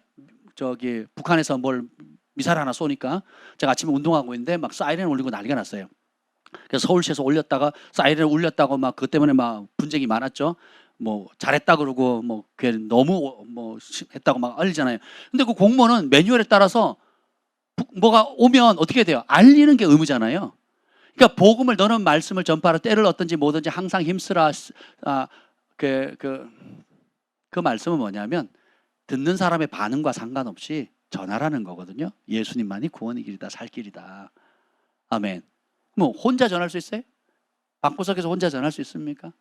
북한에서 미사일 하나 쏘니까 제가 아침에 운동하고 있는데 막 사이렌 울리고 난리가 났어요. 그래서 서울시에서 올렸다가 사이렌 울렸다고 막 그것 때문에 막 분쟁이 많았죠. 뭐 잘했다 그러고 뭐 그게 너무 뭐 했다고 막 알리잖아요. 근데 그 공무원은 매뉴얼에 따라서 뭐가 오면 어떻게 돼요? 알리는 게 의무잖아요. 그러니까 복음을 너는 말씀을 전파하라, 때를 얻든지 뭐든지 항상 힘쓰라. 그 말씀은 뭐냐면 듣는 사람의 반응과 상관없이 전하라는 거거든요. 예수님만이 구원의 길이다, 살 길이다. 아멘. 뭐 혼자 전할 수 있어요? 방구석에서 혼자 전할 수 있습니까?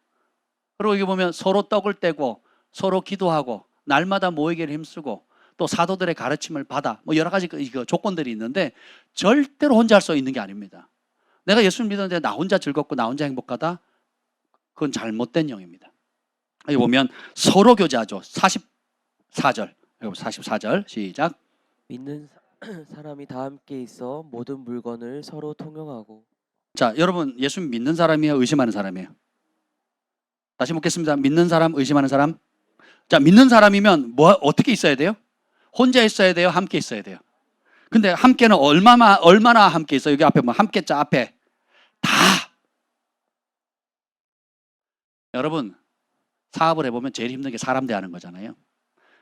그리고 여기 보면 서로 떡을 떼고 서로 기도하고 날마다 모이기를 힘쓰고 또 사도들의 가르침을 받아 뭐 여러 가지 조건들이 있는데 절대로 혼자 할 수 있는 게 아닙니다. 내가 예수를 믿었는데 나 혼자 즐겁고 나 혼자 행복하다? 그건 잘못된 영입니다. 여기 보면 서로 교제하죠. 44절. 44절 시작. 믿는 사람이 다 함께 있어 모든 물건을 서로 통용하고. 자, 여러분 예수 믿는 사람이에요? 의심하는 사람이에요? 다시 묻겠습니다. 믿는 사람, 의심하는 사람? 자, 믿는 사람이면 어떻게 있어야 돼요? 혼자 있어야 돼요? 함께 있어야 돼요? 근데 함께는 얼마나 함께 있어요? 여기 앞에 뭐 함께자 앞에 다. 여러분 사업을 해보면 제일 힘든 게 사람 대하는 거잖아요.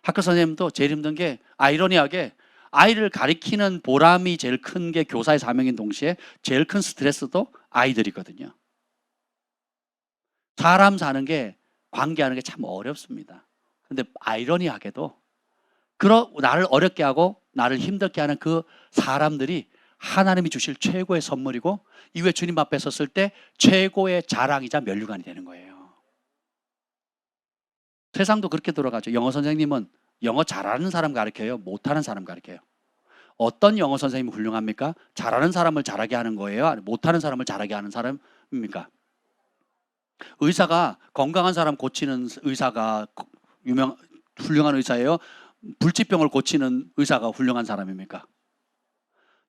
학교 선생님도 제일 힘든 게 아이러니하게 아이를 가리키는 보람이 제일 큰 게 교사의 사명인 동시에 제일 큰 스트레스도 아이들이거든요. 사람 사는 게, 관계하는 게 참 어렵습니다. 근데 아이러니하게도 나를 어렵게 하고 나를 힘들게 하는 그 사람들이 하나님이 주실 최고의 선물이고 이후에 주님 앞에 섰을 때 최고의 자랑이자 면류관이 되는 거예요. 세상도 그렇게 돌아가죠. 영어 선생님은 영어 잘하는 사람 가르쳐요? 못하는 사람 가르쳐요? 어떤 영어 선생님이 훌륭합니까? 잘하는 사람을 잘하게 하는 거예요? 아니면 못하는 사람을 잘하게 하는 사람입니까? 의사가 건강한 사람 고치는 의사가 훌륭한 의사예요? 불치병을 고치는 의사가 훌륭한 사람입니까?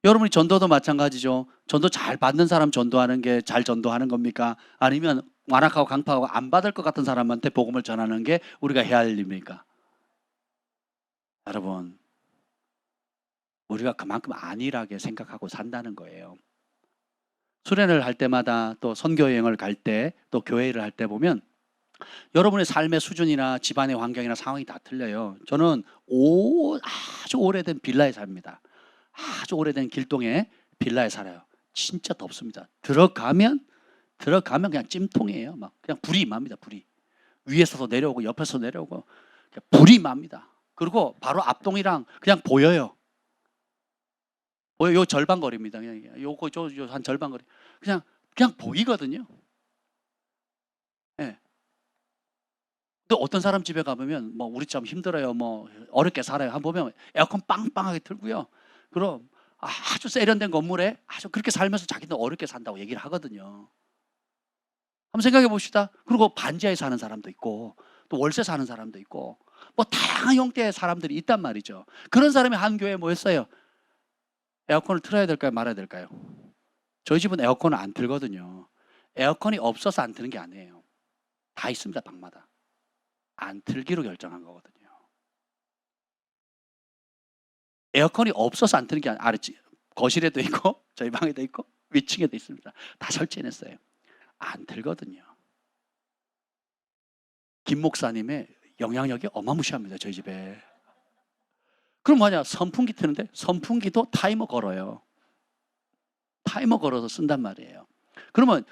여러분이 전도도 마찬가지죠. 전도 잘 받는 사람 전도하는 게 잘 전도하는 겁니까? 아니면 완악하고 강팍하고 안 받을 것 같은 사람한테 복음을 전하는 게 우리가 해야 할 일입니까? 여러분, 우리가 그만큼 안일하게 생각하고 산다는 거예요. 수련을 할 때마다 또 선교 여행을 갈 때 또 교회 일을 할 때 보면 여러분의 삶의 수준이나 집안의 환경이나 상황이 다 틀려요. 저는 아주 오래된 빌라에 삽니다. 아주 오래된 길동에 빌라에 살아요. 진짜 덥습니다. 들어가면 그냥 찜통이에요. 막 그냥 불이 임합니다. 불이 위에서도 내려오고 옆에서 내려오고 불이 임합니다. 그리고 바로 앞동이랑 그냥 보여요. 요 절반 거리입니다. 그냥 요거 한 절반 거리 그냥 보이거든요. 예. 또 어떤 사람 집에 가보면 뭐 우리처럼 힘들어요, 뭐 어렵게 살아요. 한번 보면 에어컨 빵빵하게 틀고요. 그럼 아주 세련된 건물에 아주 그렇게 살면서 자기도 어렵게 산다고 얘기를 하거든요. 한번 생각해 봅시다. 그리고 반지하에 사는 사람도 있고 또 월세 사는 사람도 있고 뭐 다양한 형태의 사람들이 있단 말이죠. 그런 사람이 한 교회에 모였어요. 에어컨을 틀어야 될까요? 말아야 될까요? 저희 집은 에어컨을 안 틀거든요. 에어컨이 없어서 안 트는 게 아니에요. 다 있습니다. 방마다. 안 틀기로 결정한 거거든요. 에어컨이 없어서 안 트는 게 아니라 거실에도 있고 저희 방에도 있고 위층에도 있습니다. 다 설치해냈어요. 안 틀거든요. 김 목사님의 영향력이 어마무시합니다. 저희 집에. 그럼 뭐냐? 선풍기 트는데 선풍기도 타이머 걸어요. 타이머 걸어서 쓴단 말이에요. 그러면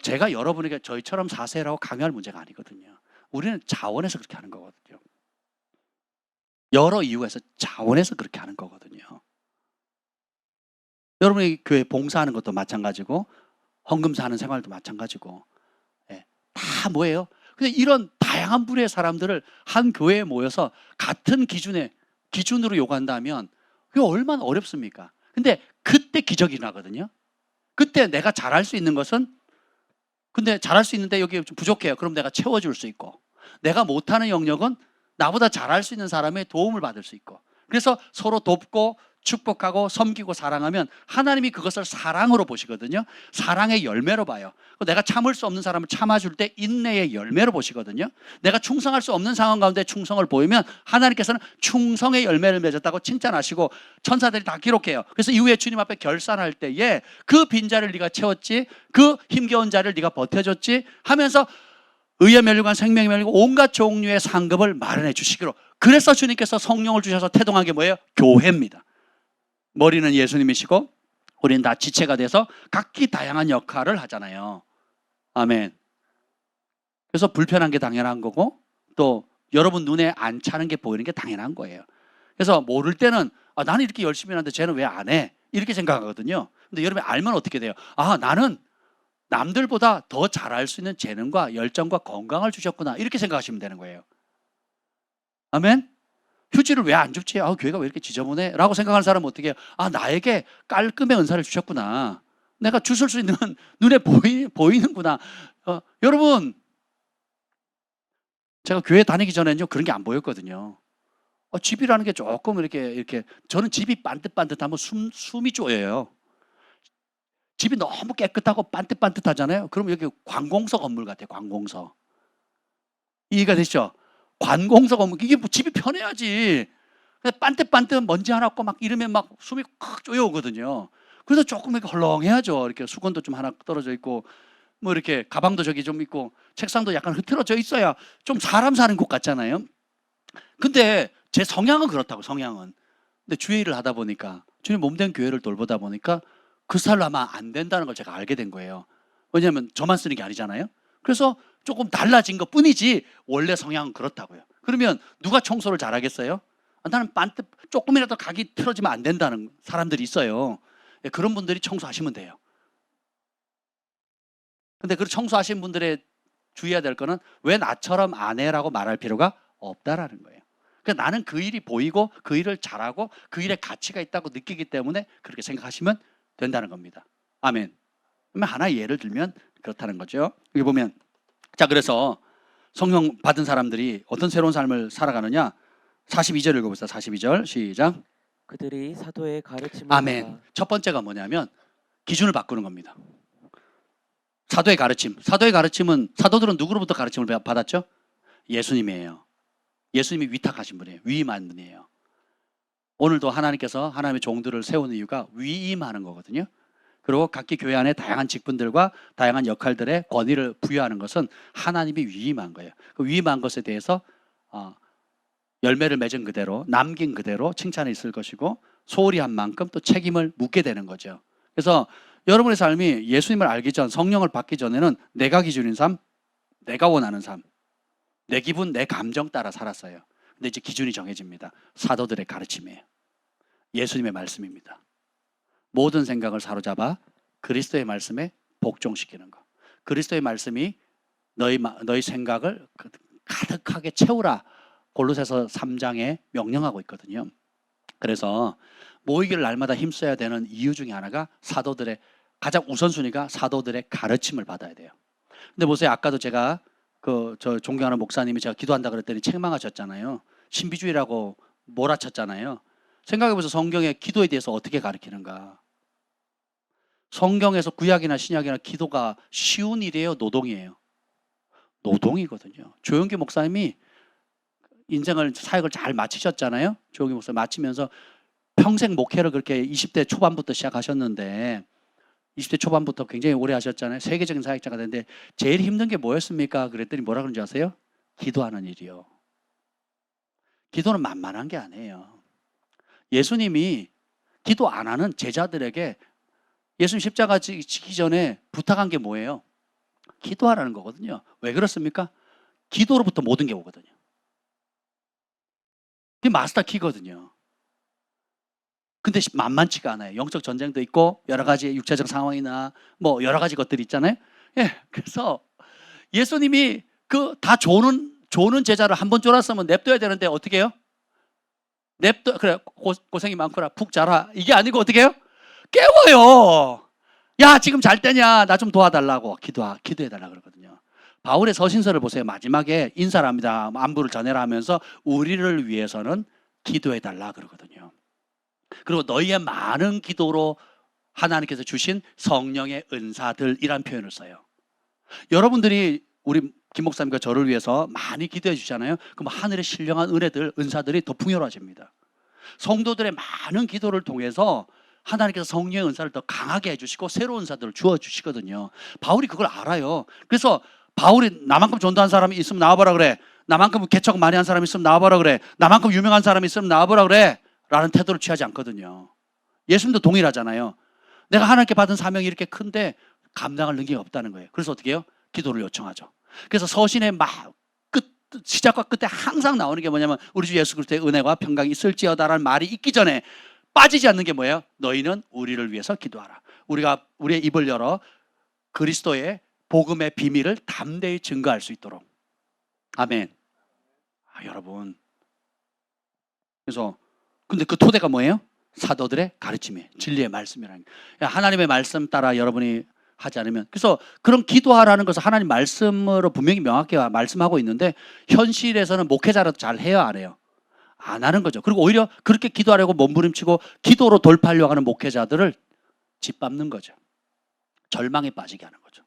제가 여러분에게 저희처럼 사세라고 강요할 문제가 아니거든요. 우리는 자원해서 그렇게 하는 거거든요. 여러 이유가 있어 자원해서 그렇게 하는 거거든요. 여러분이 교회 봉사하는 것도 마찬가지고 헌금 사는 생활도 마찬가지고 다 뭐예요? 그냥 이런 다양한 부류의 사람들을 한 교회에 모여서 같은 기준으로 요구한다면 그게 얼마나 어렵습니까? 근데 그때 기적이 나거든요. 그때 내가 잘할 수 있는 것은, 근데 잘할 수 있는데 여기 좀 부족해요. 그럼 내가 채워줄 수 있고, 내가 못하는 영역은 나보다 잘할 수 있는 사람의 도움을 받을 수 있고, 그래서 서로 돕고 축복하고 섬기고 사랑하면 하나님이 그것을 사랑으로 보시거든요. 사랑의 열매로 봐요. 내가 참을 수 없는 사람을 참아줄 때 인내의 열매로 보시거든요. 내가 충성할 수 없는 상황 가운데 충성을 보이면 하나님께서는 충성의 열매를 맺었다고 칭찬하시고 천사들이 다 기록해요. 그래서 이후에 주님 앞에 결산할 때에 그 빈자리를 네가 채웠지, 그 힘겨운 자리를 네가 버텨줬지 하면서 의의 멸류관 생명의 멸류관 온갖 종류의 상급을 마련해 주시기로. 그래서 주님께서 성령을 주셔서 태동한 게 뭐예요? 교회입니다. 머리는 예수님이시고 우리는 다 지체가 돼서 각기 다양한 역할을 하잖아요. 아멘. 그래서 불편한 게 당연한 거고 또 여러분 눈에 안 차는 게 보이는 게 당연한 거예요. 그래서 모를 때는 나는 이렇게 열심히 하는데 쟤는 왜 안 해? 이렇게 생각하거든요. 근데 여러분이 알면 어떻게 돼요? 나는 남들보다 더 잘할 수 있는 재능과 열정과 건강을 주셨구나, 이렇게 생각하시면 되는 거예요. 아멘. 휴지를 왜 안 줍지? 교회가 왜 이렇게 지저분해? 라고 생각하는 사람은 어떻게 해요? 나에게 깔끔의 은사를 주셨구나, 내가 주실 수 있는 눈에 보이는구나. 여러분, 제가 교회 다니기 전에는요 그런 게 안 보였거든요. 집이라는 게 조금 이렇게 저는 집이 반듯반듯하면 숨이 쪼여요. 집이 너무 깨끗하고 반듯반듯하잖아요. 그럼 여기 관공서 건물 같아요. 관공서. 이해가 되시죠? 관공서 건물. 이게 뭐 집이 편해야지. 근데 반듯반듯 먼지 하나 없고 막 이러면 막 숨이 콱 쪼여오거든요. 그래서 조금 이렇게 헐렁해야죠. 이렇게 수건도 좀 하나 떨어져 있고, 뭐 이렇게 가방도 저기 좀 있고, 책상도 약간 흐트러져 있어야 좀 사람 사는 곳 같잖아요. 근데 제 성향은 그렇다고, 성향은. 근데 주의 일을 하다 보니까, 주님 몸된 교회를 돌보다 보니까 그 스타일로 하면 안 된다는 걸 제가 알게 된 거예요. 왜냐하면 저만 쓰는 게 아니잖아요. 그래서 조금 달라진 것 뿐이지 원래 성향은 그렇다고요. 그러면 누가 청소를 잘하겠어요? 나는 조금이라도 각이 틀어지면 안 된다는 사람들이 있어요. 그런 분들이 청소하시면 돼요. 근데 그 청소하신 분들의 주의해야 될 거는 왜 나처럼 안 해라고 말할 필요가 없다라는 거예요. 그러니까 나는 그 일이 보이고 그 일을 잘하고 그 일에 가치가 있다고 느끼기 때문에 그렇게 생각하시면 된다는 겁니다. 아멘. 그러면 하나의 예를 들면 그렇다는 거죠. 여기 보면, 자, 그래서 성령 받은 사람들이 어떤 새로운 삶을 살아가느냐, 42절 읽어보세요. 42절 시작. 그들이 사도의 가르침을 아멘. 받아. 첫 번째가 뭐냐면 기준을 바꾸는 겁니다. 사도의 가르침. 사도의 가르침은, 사도들은 누구로부터 가르침을 받았죠? 예수님이에요. 예수님이 위탁하신 분이에요. 위임한 분이에요. 오늘도 하나님께서 하나님의 종들을 세우는 이유가 위임하는 거거든요. 그리고 각기 교회 안에 다양한 직분들과 다양한 역할들의 권위를 부여하는 것은 하나님이 위임한 거예요. 그 위임한 것에 대해서 열매를 맺은 그대로, 남긴 그대로 칭찬이 있을 것이고 소홀히 한 만큼 또 책임을 묻게 되는 거죠. 그래서 여러분의 삶이 예수님을 알기 전, 성령을 받기 전에는 내가 기준인 삶, 내가 원하는 삶, 내 기분, 내 감정 따라 살았어요. 근데 이제 기준이 정해집니다. 사도들의 가르침이에요. 예수님의 말씀입니다. 모든 생각을 사로잡아 그리스도의 말씀에 복종시키는 것. 그리스도의 말씀이 너희 생각을 가득하게 채우라, 골로새서 3장에 명령하고 있거든요. 그래서 모이기를 날마다 힘써야 되는 이유 중에 하나가 사도들의, 가장 우선순위가 사도들의 가르침을 받아야 돼요. 근데 보세요, 아까도 제가 저 존경하는 목사님이 제가 기도한다 그랬더니 책망하셨잖아요. 신비주의라고 몰아쳤잖아요. 생각해보세요. 성경에 기도에 대해서 어떻게 가르치는가. 성경에서 구약이나 신약이나 기도가 쉬운 일이에요, 노동이에요? 노동이거든요. 조용기 목사님이 인생을, 사역을 잘 마치셨잖아요. 조용기 목사님 마치면서 평생 목회를 그렇게 20대 초반부터 시작하셨는데 20대 초반부터 굉장히 오래 하셨잖아요. 세계적인 사역자가 됐는데 제일 힘든 게 뭐였습니까? 그랬더니 뭐라 그런지 아세요? 기도하는 일이요. 기도는 만만한 게 아니에요. 예수님이 기도 안 하는 제자들에게 예수님 십자가 지기 전에 부탁한 게 뭐예요? 기도하라는 거거든요. 왜 그렇습니까? 기도로부터 모든 게 오거든요. 그게 마스터 키거든요. 근데 만만치가 않아요. 영적 전쟁도 있고 여러 가지 육체적 상황이나 뭐 여러 가지 것들이 있잖아요. 그래서 예수님이 그 다 좋은 조는 제자를 한 번 쫄았으면 냅둬야 되는데 어떻게 해요? 그래, 고생이 많구나, 푹 자라, 이게 아니고 어떻게 해요? 깨워요. 야, 지금 잘 때냐, 나 좀 도와달라고 기도해달라 그러거든요. 바울의 서신서를 보세요. 마지막에 인사를 합니다. 안부를 전해라 하면서 우리를 위해서는 기도해달라 그러거든요. 그리고 너희의 많은 기도로 하나님께서 주신 성령의 은사들이란 표현을 써요. 여러분들이 우리 김 목사님과 저를 위해서 많이 기도해 주잖아요. 그럼 하늘의 신령한 은혜들, 은사들이 더 풍요로워집니다. 성도들의 많은 기도를 통해서 하나님께서 성령의 은사를 더 강하게 해주시고 새로운 은사들을 주어주시거든요. 바울이 그걸 알아요. 그래서 바울이 나만큼 전도한 사람이 있으면 나와보라 그래, 나만큼 개척 많이 한 사람이 있으면 나와보라 그래, 나만큼 유명한 사람이 있으면 나와보라 그래 라는 태도를 취하지 않거든요. 예수님도 동일하잖아요. 내가 하나님께 받은 사명이 이렇게 큰데 감당할 능력이 없다는 거예요. 그래서 어떻게 해요? 기도를 요청하죠. 그래서 서신의 시작과 끝에 항상 나오는 게 뭐냐면 우리 주 예수 그리스도의 은혜와 평강이 있을지어다라는 말이 있기 전에 빠지지 않는 게 뭐예요? 너희는 우리를 위해서 기도하라. 우리가 우리의 입을 열어 그리스도의 복음의 비밀을 담대히 증거할 수 있도록. 아멘. 여러분, 그래서 근데 그 토대가 뭐예요? 사도들의 가르침이에요. 진리의 말씀이라는 게. 하나님의 말씀 따라 여러분이 하지 않으면, 그래서 그런 기도하라는 것은 하나님 말씀으로 분명히 명확히 말씀하고 있는데 현실에서는 목회자라도 잘 해요, 안 해요? 안 하는 거죠. 그리고 오히려 그렇게 기도하려고 몸부림치고 기도로 돌파하려고 하는 목회자들을 짓밟는 거죠. 절망에 빠지게 하는 거죠.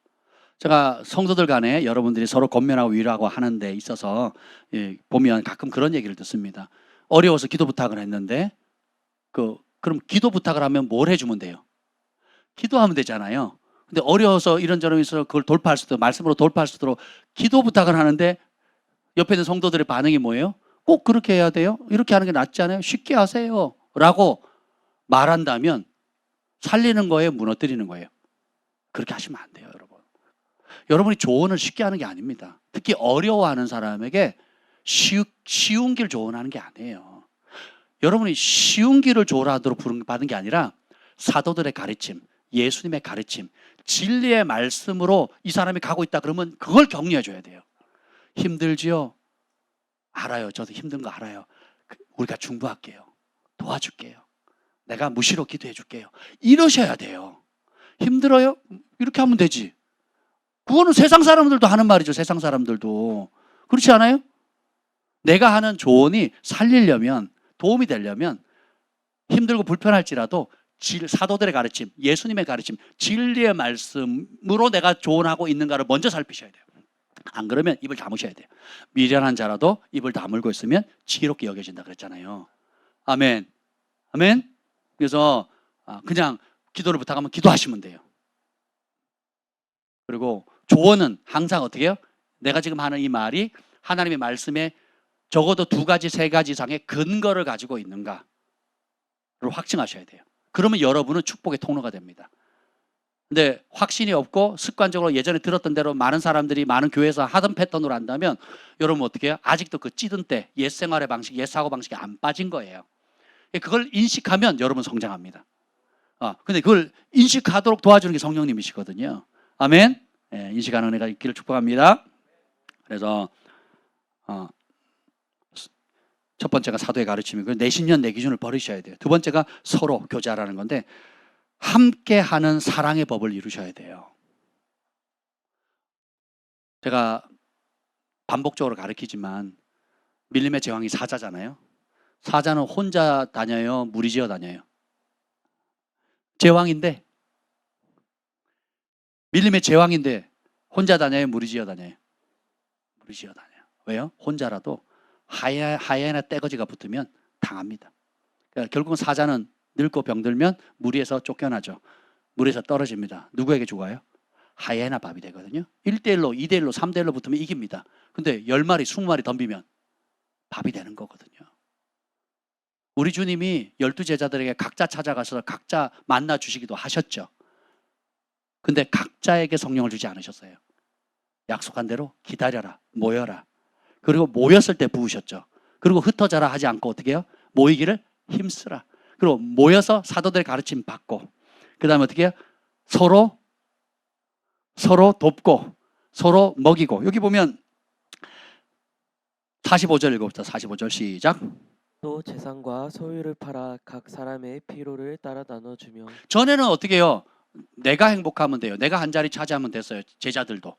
제가 성도들 간에 여러분들이 서로 권면하고 위로하고 하는 데 있어서 보면 가끔 그런 얘기를 듣습니다. 어려워서 기도 부탁을 했는데 그럼 기도 부탁을 하면 뭘 해주면 돼요? 기도하면 되잖아요. 근데 어려워서 이런저런 있어서 그걸 돌파할 수 있도록, 말씀으로 돌파할 수 있도록 기도 부탁을 하는데 옆에 있는 성도들의 반응이 뭐예요? 꼭 그렇게 해야 돼요? 이렇게 하는 게 낫지 않아요? 쉽게 하세요 라고 말한다면 살리는 거예요? 무너뜨리는 거예요? 그렇게 하시면 안 돼요, 여러분. 여러분이 조언을 쉽게 하는 게 아닙니다. 특히 어려워하는 사람에게 쉬운 길 조언하는 게 아니에요. 여러분이 쉬운 길을 조언하도록 받은 게 아니라 사도들의 가르침, 예수님의 가르침, 진리의 말씀으로 이 사람이 가고 있다 그러면 그걸 격려해 줘야 돼요. 힘들지요? 알아요. 저도 힘든 거 알아요. 우리가 중보할게요. 도와줄게요. 내가 무시로 기도해 줄게요. 이러셔야 돼요. 힘들어요? 이렇게 하면 되지. 그거는 세상 사람들도 하는 말이죠. 세상 사람들도. 그렇지 않아요? 내가 하는 조언이 살리려면, 도움이 되려면 힘들고 불편할지라도 사도들의 가르침, 예수님의 가르침, 진리의 말씀으로 내가 조언하고 있는가를 먼저 살피셔야 돼요. 안 그러면 입을 다무셔야 돼요. 미련한 자라도 입을 다물고 있으면 지혜롭게 여겨진다 그랬잖아요. 아멘. 아멘. 그래서 그냥 기도를 부탁하면 기도하시면 돼요. 그리고 조언은 항상 어떻게 해요? 내가 지금 하는 이 말이 하나님의 말씀에 적어도 2가지, 3가지 이상의 근거를 가지고 있는가를 확증하셔야 돼요. 그러면 여러분은 축복의 통로가 됩니다. 근데 확신이 없고 습관적으로 예전에 들었던 대로 많은 사람들이 많은 교회에서 하던 패턴으로 한다면 여러분 어떻게 해요? 아직도 그 찌든 때 옛 생활의 방식, 옛 사고 방식이 안 빠진 거예요. 그걸 인식하면 여러분 성장합니다. 근데 그걸 인식하도록 도와주는 게 성령님이시거든요. 아멘. 인식하는 은혜가 있기를 축복합니다. 그래서 첫 번째가 사도의 가르침이고 내 신념, 내 기준을 버리셔야 돼요. 두 번째가 서로 교제하라는 건데 함께하는 사랑의 법을 이루셔야 돼요. 제가 반복적으로 가르치지만 밀림의 제왕이 사자잖아요. 사자는 혼자 다녀요? 무리지어 다녀요? 제왕인데, 밀림의 제왕인데 혼자 다녀요? 무리지어 다녀요? 무리지어 다녀요. 왜요? 혼자라도 하야나 떼거지가 붙으면 당합니다. 그러니까 결국은 사자는 늙고 병들면 무리에서 쫓겨나죠. 무리에서 떨어집니다. 누구에게 죽어요? 하이에나 밥이 되거든요. 1대1로, 2대1로, 3대1로 붙으면 이깁니다. 근데 10마리, 20마리 덤비면 밥이 되는 거거든요. 우리 주님이 12제자들에게 각자 찾아가서 각자 만나 주시기도 하셨죠. 근데 각자에게 성령을 주지 않으셨어요. 약속한 대로 기다려라, 모여라. 그리고 모였을 때 부으셨죠. 그리고 흩어져라 하지 않고 어떻게 해요? 모이기를 힘쓰라. 그리고 모여서 사도들의 가르침 받고, 그 다음에 어떻게 해요? 서로 돕고 서로 먹이고. 여기 보면 45절 읽어봅시다. 45절 시작. 또 재산과 소유를 팔아 각 사람의 필요를 따라 나눠주며 전에는 어떻게 해요? 내가 행복하면 돼요. 내가 한 자리 차지하면 됐어요. 제자들도.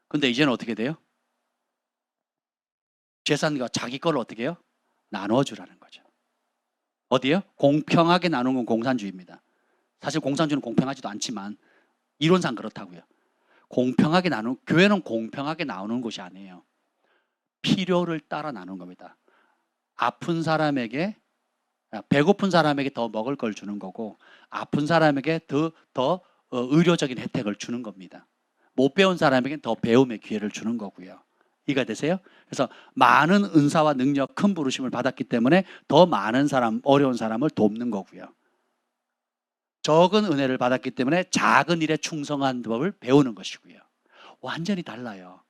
근데 이제는 어떻게 돼요? 재산과 자기 걸 어떻게 해요? 나눠주라는 거죠. 어디요? 공평하게 나누는 건 공산주의입니다. 사실 공산주의는 공평하지도 않지만 이론상 그렇다고요. 공평하게 교회는 공평하게 나누는 곳이 아니에요. 필요를 따라 나누는 겁니다. 아픈 사람에게, 배고픈 사람에게 더 먹을 걸 주는 거고, 아픈 사람에게 더 의료적인 혜택을 주는 겁니다. 못 배운 사람에게 더 배움의 기회를 주는 거고요. 이해가 되세요? 그래서 많은 은사와 능력, 큰 부르심을 받았기 때문에 더 많은 사람, 어려운 사람을 돕는 거고요. 적은 은혜를 받았기 때문에 작은 일에 충성한 법을 배우는 것이고요. 완전히 달라요.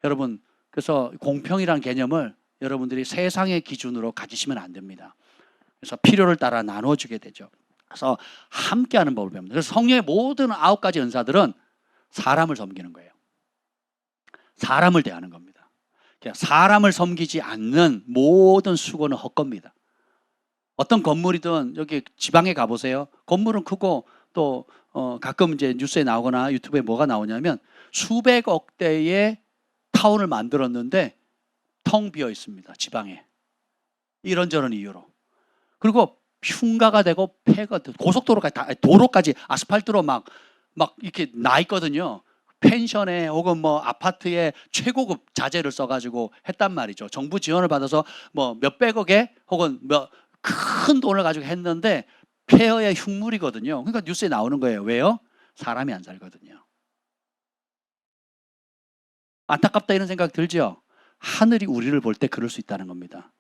여러분, 그래서 공평이라는 개념을 여러분들이 세상의 기준으로 가지시면 안 됩니다. 그래서 필요를 따라 나눠주게 되죠. 그래서 함께하는 법을 배웁니다. 그래서 성령의 모든 9가지 은사들은 사람을 섬기는 거예요. 사람을 대하는 겁니다. 사람을 섬기지 않는 모든 수고는 헛겁니다. 어떤 건물이든 여기 지방에 가보세요. 건물은 크고 또 가끔 이제 뉴스에 나오거나 유튜브에 뭐가 나오냐면 수백억 대의 타운을 만들었는데 텅 비어 있습니다. 지방에. 이런저런 이유로. 그리고 흉가가 되고 폐가 되고 고속도로까지 도로까지 아스팔트로 막 이렇게 나 있거든요. 펜션에 혹은 뭐 아파트에 최고급 자재를 써가지고 했단 말이죠. 정부 지원을 받아서 뭐 몇백억에 혹은 큰 돈을 가지고 했는데 폐허의 흉물이거든요. 그러니까 뉴스에 나오는 거예요. 왜요? 사람이 안 살거든요. 안타깝다 이런 생각 들죠? 하늘이 우리를 볼 때 그럴 수 있다는 겁니다.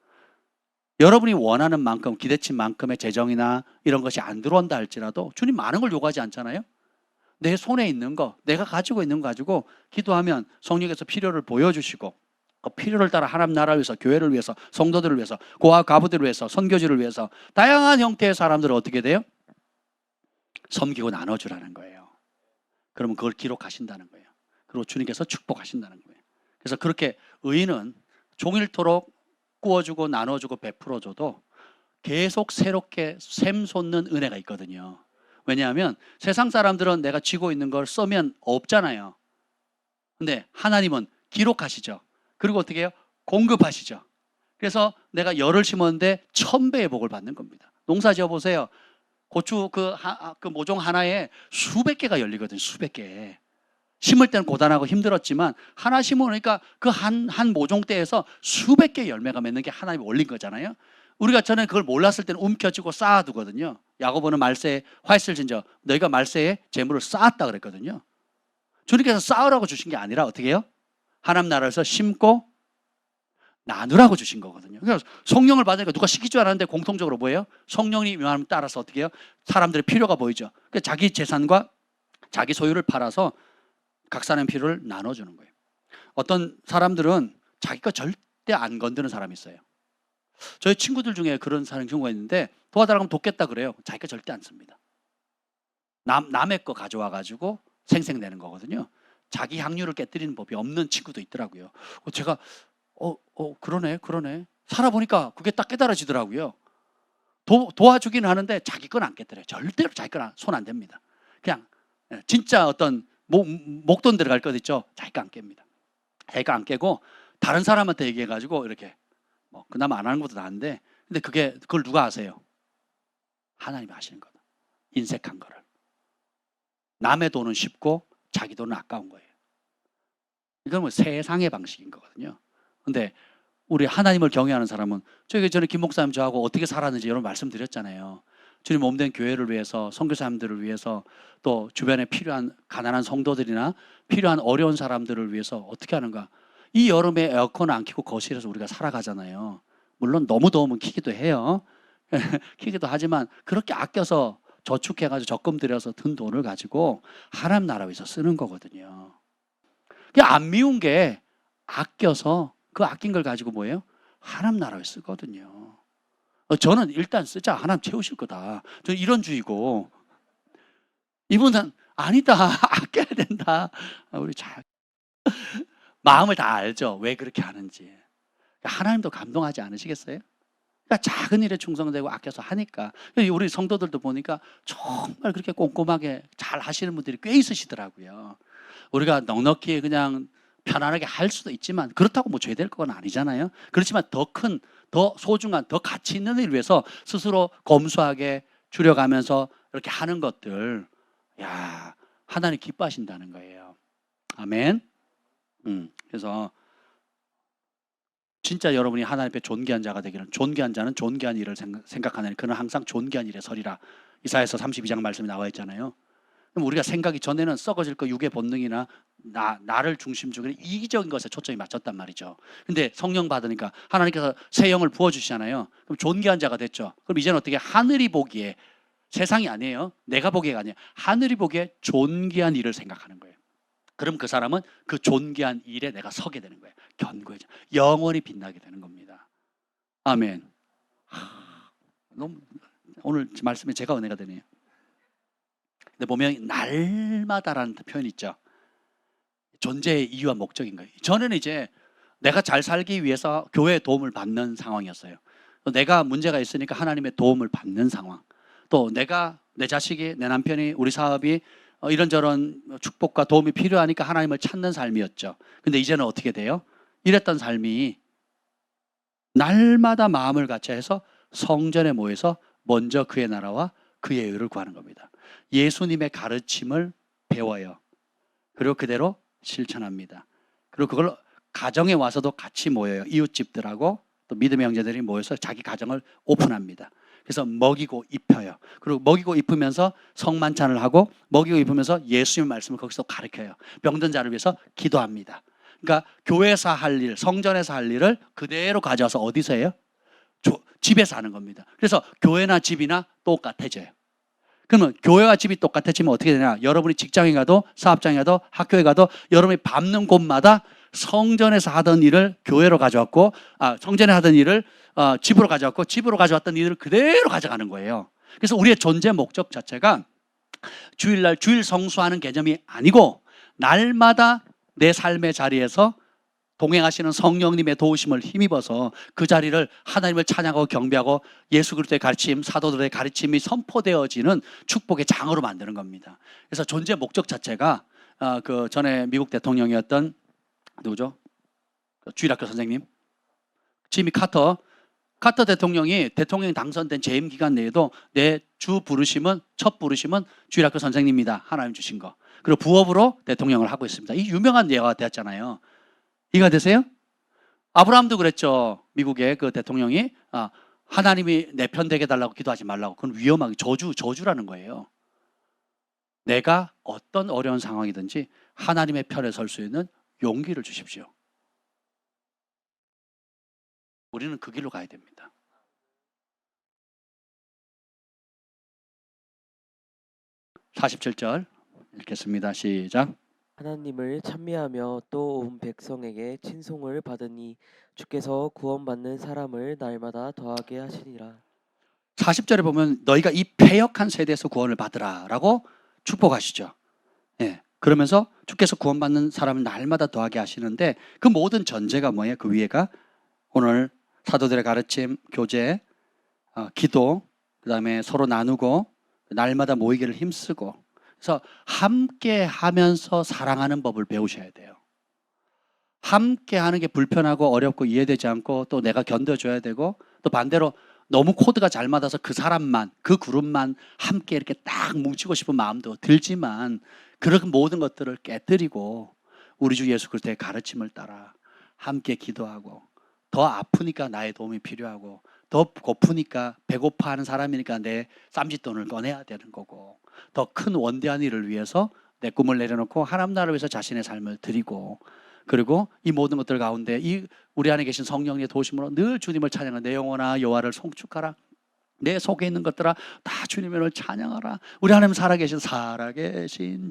여러분이 원하는 만큼 기대치 만큼의 재정이나 이런 것이 안 들어온다 할지라도 주님 많은 걸 요구하지 않잖아요. 내 손에 있는 거, 내가 가지고 있는 거 가지고 기도하면 성령께서 필요를 보여주시고 그 필요를 따라 하나님 나라를 위해서, 교회를 위해서, 성도들을 위해서, 고아 가부들을 위해서, 선교지를 위해서 다양한 형태의 사람들을 어떻게 돼요? 섬기고 나눠주라는 거예요. 그러면 그걸 기록하신다는 거예요. 그리고 주님께서 축복하신다는 거예요. 그래서 그렇게 의인은 종일토록 구워주고 나눠주고 베풀어줘도 계속 새롭게 샘솟는 은혜가 있거든요. 왜냐하면 세상 사람들은 내가 쥐고 있는 걸 써면 없잖아요. 근데 하나님은 기록하시죠. 그리고 어떻게 해요? 공급하시죠. 그래서 내가 열을 심었는데 1000배의 복을 받는 겁니다. 농사 지어보세요. 고추 그 모종 하나에 수백 개가 열리거든요. 수백 개. 심을 때는 고단하고 힘들었지만 하나 심으니까 그 한 모종대에서 수백 개의 열매가 맺는 게 하나님이 올린 거잖아요. 우리가 전에 그걸 몰랐을 때는 움켜쥐고 쌓아두거든요. 야고보는 말세에 화이트를 진저 너희가 말세에 재물을 쌓았다 그랬거든요. 주님께서 쌓으라고 주신 게 아니라 어떻게 해요? 하나님 나라에서 심고 나누라고 주신 거거든요. 그래서 성령을 받으니까 누가 시킬 줄 알았는데 공통적으로 뭐예요? 성령이 임함에 따라서 어떻게 해요? 사람들의 필요가 보이죠. 그러니까 자기 재산과 자기 소유를 팔아서 각 사람의 필요를 나눠주는 거예요. 어떤 사람들은 자기 거 절대 안 건드는 사람이 있어요. 저희 친구들 중에 그런 사람 경우가 있는데 도와달라고 하면 돕겠다 그래요. 자기 거 절대 안 씁니다. 남의 거 가져와가지고 생색내는 거거든요. 자기 향유를 깨뜨리는 법이 없는 친구도 있더라고요. 제가 그러네. 살아보니까 그게 딱 깨달아지더라고요. 도와주기는 하는데 자기 건 안 깨뜨려요. 절대로 자기 건 손 안 댑니다. 그냥 진짜 어떤 목돈 들어갈 것 있죠. 자기가 안 깹니다. 자기가 안 깨고 다른 사람한테 얘기해가지고 이렇게 그나마 안 하는 것도 나은데 근데 그걸 누가 아세요? 하나님이 하시는 거다. 인색한 거를. 남의 돈은 쉽고 자기 돈은 아까운 거예요. 이건 뭐 세상의 방식인 거거든요. 근데 우리 하나님을 경외하는 사람은 저기 전에 김 목사님 저하고 어떻게 살았는지 여러분 말씀드렸잖아요. 주님 몸된 교회를 위해서, 선교사님들을 위해서, 또 주변에 필요한 가난한 성도들이나 필요한 어려운 사람들을 위해서 어떻게 하는가. 이 여름에 에어컨 안 켜고 거실에서 우리가 살아가잖아요. 물론 너무 더우면 키기도 해요. 키기도 하지만 그렇게 아껴서 저축해가지고 적금 들여서 든 돈을 가지고 하나님 나라 위해서 쓰는 거거든요. 그냥 안 미운 게 아껴서 그 아낀 걸 가지고 뭐예요? 하나님 나라에 쓰거든요. 저는 일단 쓰자. 하나님 채우실 거다. 저는 이런 주의고 이분은 아니다. 아껴야 된다. 우리 잘 마음을 다 알죠. 왜 그렇게 하는지. 하나님도 감동하지 않으시겠어요? 그러니까 작은 일에 충성되고 아껴서 하니까. 우리 성도들도 보니까 정말 그렇게 꼼꼼하게 잘 하시는 분들이 꽤 있으시더라고요. 우리가 넉넉히 그냥 편안하게 할 수도 있지만 그렇다고 뭐 죄될 건 아니잖아요. 그렇지만 더 큰, 더 소중한, 더 가치 있는 일을 위해서 스스로 검소하게 줄여가면서 이렇게 하는 것들, 야, 하나님 기뻐하신다는 거예요. 아멘. 그래서 진짜 여러분이 하나님 앞에 존귀한 자가 되기를, 존귀한 자는 존귀한 일을 생각하느니 그는 항상 존귀한 일에 서리라. 이사야서 32장 말씀이 나와 있잖아요. 그럼 우리가 생각이 전에는 썩어질 거 육의 본능이나 나를 중심적으로 이기적인 것에 초점이 맞췄단 말이죠. 근데 성령 받으니까 하나님께서 새 영을 부어주시잖아요. 그럼 존귀한 자가 됐죠. 그럼 이제는 어떻게 하늘이 보기에, 세상이 아니에요, 내가 보기에가 아니에요, 하늘이 보기에 존귀한 일을 생각하는 거예요. 그럼 그 사람은 그 존귀한 일에 내가 서게 되는 거예요. 견고해져, 영원히 빛나게 되는 겁니다. 아멘. 너무 오늘 말씀에 제가 은혜가 되네요. 근데 보면 날마다라는 표현이 있죠. 존재의 이유와 목적인 거예요. 전에는 이제 내가 잘 살기 위해서 교회의 도움을 받는 상황이었어요. 또 내가 문제가 있으니까 하나님의 도움을 받는 상황. 또 내가, 내 자식이, 내 남편이, 우리 사업이 이런저런 축복과 도움이 필요하니까 하나님을 찾는 삶이었죠. 근데 이제는 어떻게 돼요? 이랬던 삶이 날마다 마음을 같이 해서 성전에 모여서 먼저 그의 나라와 그의 의를 구하는 겁니다. 예수님의 가르침을 배워요. 그리고 그대로 실천합니다. 그리고 그걸 가정에 와서도 같이 모여요. 이웃집들하고 또 믿음의 형제들이 모여서 자기 가정을 오픈합니다. 그래서 먹이고 입혀요. 그리고 먹이고 입으면서 성만찬을 하고 먹이고 입으면서 예수님의 말씀을 거기서 가르쳐요. 병든 자를 위해서 기도합니다. 그러니까 교회에서 할 일, 성전에서 할 일을 그대로 가져와서 어디서 해요? 집에서 하는 겁니다. 그래서 교회나 집이나 똑같아져요. 그러면 교회와 집이 똑같아지면 어떻게 되냐? 여러분이 직장에 가도, 사업장에 가도, 학교에 가도 여러분이 밟는 곳마다 성전에서 하던 일을 교회로 가져왔고, 성전에 하던 일을 집으로 가져왔고, 집으로 가져왔던 일을 그대로 가져가는 거예요. 그래서 우리의 존재 목적 자체가 주일날 주일 성수하는 개념이 아니고 날마다 내 삶의 자리에서 동행하시는 성령님의 도우심을 힘입어서 그 자리를 하나님을 찬양하고 경배하고 예수 그리스도의 가르침, 사도들의 가르침이 선포되어지는 축복의 장으로 만드는 겁니다. 그래서 존재 목적 자체가 그 전에 미국 대통령이었던 누구죠? 주일학교 선생님 지미 카터 대통령이 대통령이 당선된 재임 기간 내에도 내 주 부르심은, 첫 부르심은 주일학교 선생님입니다. 하나님 주신 거. 그리고 부업으로 대통령을 하고 있습니다. 이 유명한 예가 되었잖아요. 이해가 되세요? 아브라함도 그랬죠. 미국의 그 대통령이 하나님이 내 편 되게 달라고 기도하지 말라고. 그건 위험하게 저주라는 거예요. 내가 어떤 어려운 상황이든지 하나님의 편에 설 수 있는 용기를 주십시오. 우리는 그 길로 가야 됩니다. (47절) 읽겠습니다. 시작. 하나님을 찬미하며 또 온 백성에게 친송을 받으니 주께서 구원받는 사람을 날마다 더하게 하시리라. 40절에 보면 너희가 이 패역한 세대에서 구원을 받으라 라고 축복하시죠. 예. 그러면서 주께서 구원받는 사람을 날마다 더하게 하시는데 그 모든 전제가 뭐예요? 그 위에가 오늘 사도들의 가르침, 교제, 기도, 그 다음에 서로 나누고 날마다 모이기를 힘쓰고, 그래서 함께 하면서 사랑하는 법을 배우셔야 돼요. 함께 하는 게 불편하고 어렵고 이해되지 않고 또 내가 견뎌줘야 되고, 또 반대로 너무 코드가 잘 맞아서 그 사람만, 그 그룹만 함께 이렇게 딱 뭉치고 싶은 마음도 들지만 그런 모든 것들을 깨뜨리고 우리 주 예수 그리스도의 가르침을 따라 함께 기도하고, 더 아프니까 나의 도움이 필요하고, 더 고프니까, 배고파하는 사람이니까 내 쌈짓돈을 꺼내야 되는 거고, 더 큰 원대한 일을 위해서 내 꿈을 내려놓고 하나님 나라를 위해서 자신의 삶을 드리고, 그리고 이 모든 것들 가운데 이 우리 안에 계신 성령의 도우심으로 늘 주님을 찬양하라. 내 영혼아 여호와를 송축하라. 내 속에 있는 것들아 다 주님을 찬양하라. 우리 하나님 살아계신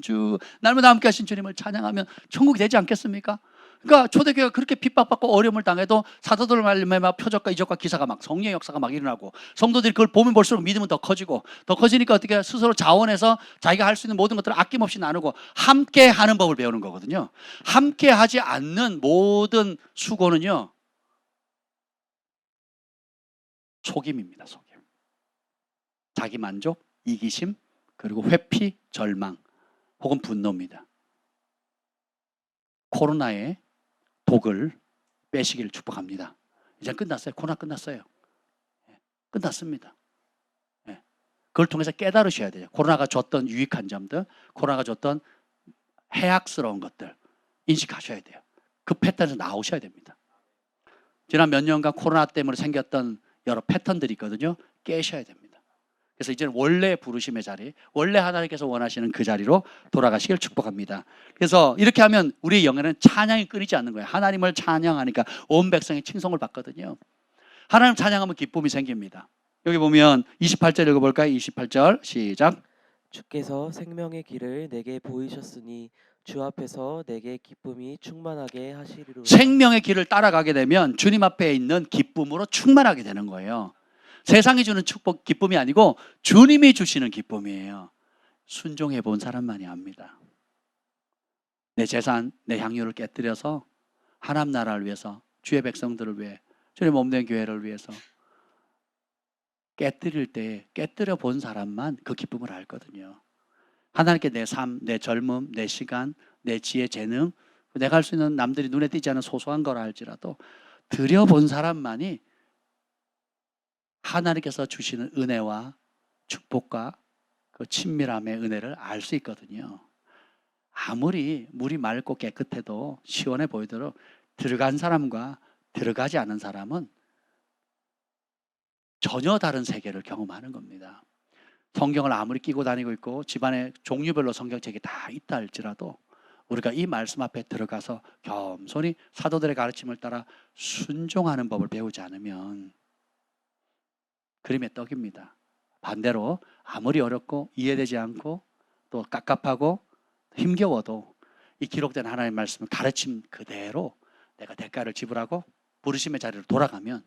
주, 날마다 함께 하신 주님을 찬양하면 천국이 되지 않겠습니까? 그러니까 초대교회가 그렇게 핍박받고 어려움을 당해도 사도들 말씀에 막 표적과 이적과 기사가 막, 성령의 역사가 막 일어나고, 성도들이 그걸 보면 볼수록 믿음은 더 커지고, 더 커지니까 어떻게 스스로 자원해서 자기가 할 수 있는 모든 것들을 아낌없이 나누고 함께 하는 법을 배우는 거거든요. 함께 하지 않는 모든 수고는요 속임입니다. 속임. 자기 만족, 이기심, 그리고 회피, 절망 혹은 분노입니다. 코로나의 독을 빼시기를 축복합니다. 이제 끝났어요. 코로나 끝났어요. 끝났습니다. 그걸 통해서 깨달으셔야 돼요. 코로나가 줬던 유익한 점들, 코로나가 줬던 해악스러운 것들 인식하셔야 돼요. 그 패턴에서 나오셔야 됩니다. 지난 몇 년간 코로나 때문에 생겼던 여러 패턴들이 있거든요. 깨셔야 됩니다. 그래서 이제는 원래 부르심의 자리, 원래 하나님께서 원하시는 그 자리로 돌아가시길 축복합니다. 그래서 이렇게 하면 우리의 영에는 찬양이 끊이지 않는 거예요. 하나님을 찬양하니까 온 백성이 칭송을 받거든요. 하나님 찬양하면 기쁨이 생깁니다. 여기 보면 28절 읽어볼까요? 28절 시작. 주께서 생명의 길을 내게 보이셨으니 주 앞에서 내게 기쁨이 충만하게 하시리로다. 생명의 길을 따라가게 되면 주님 앞에 있는 기쁨으로 충만하게 되는 거예요. 세상이 주는 축복, 기쁨이 아니고 주님이 주시는 기쁨이에요. 순종해 본 사람만이 압니다. 내 재산, 내 향유를 깨뜨려서 하나님 나라를 위해서, 주의 백성들을 위해, 주님 몸된 교회를 위해서 깨뜨릴 때 깨뜨려 본 사람만 그 기쁨을 알거든요. 하나님께 내 삶, 내 젊음, 내 시간, 내 지혜, 재능, 내가 할 수 있는 남들이 눈에 띄지 않은 소소한 걸 할지라도 드려본 사람만이 하나님께서 주시는 은혜와 축복과 그 친밀함의 은혜를 알 수 있거든요. 아무리 물이 맑고 깨끗해도 시원해 보이도록 들어간 사람과 들어가지 않은 사람은 전혀 다른 세계를 경험하는 겁니다. 성경을 아무리 끼고 다니고 있고 집안에 종류별로 성경책이 다 있다 할지라도 우리가 이 말씀 앞에 들어가서 겸손히 사도들의 가르침을 따라 순종하는 법을 배우지 않으면 그림의 떡입니다. 반대로 아무리 어렵고 이해되지 않고 또 깝깝하고 힘겨워도 이 기록된 하나님의 말씀을 가르침 그대로 내가 대가를 지불하고 부르심의 자리로 돌아가면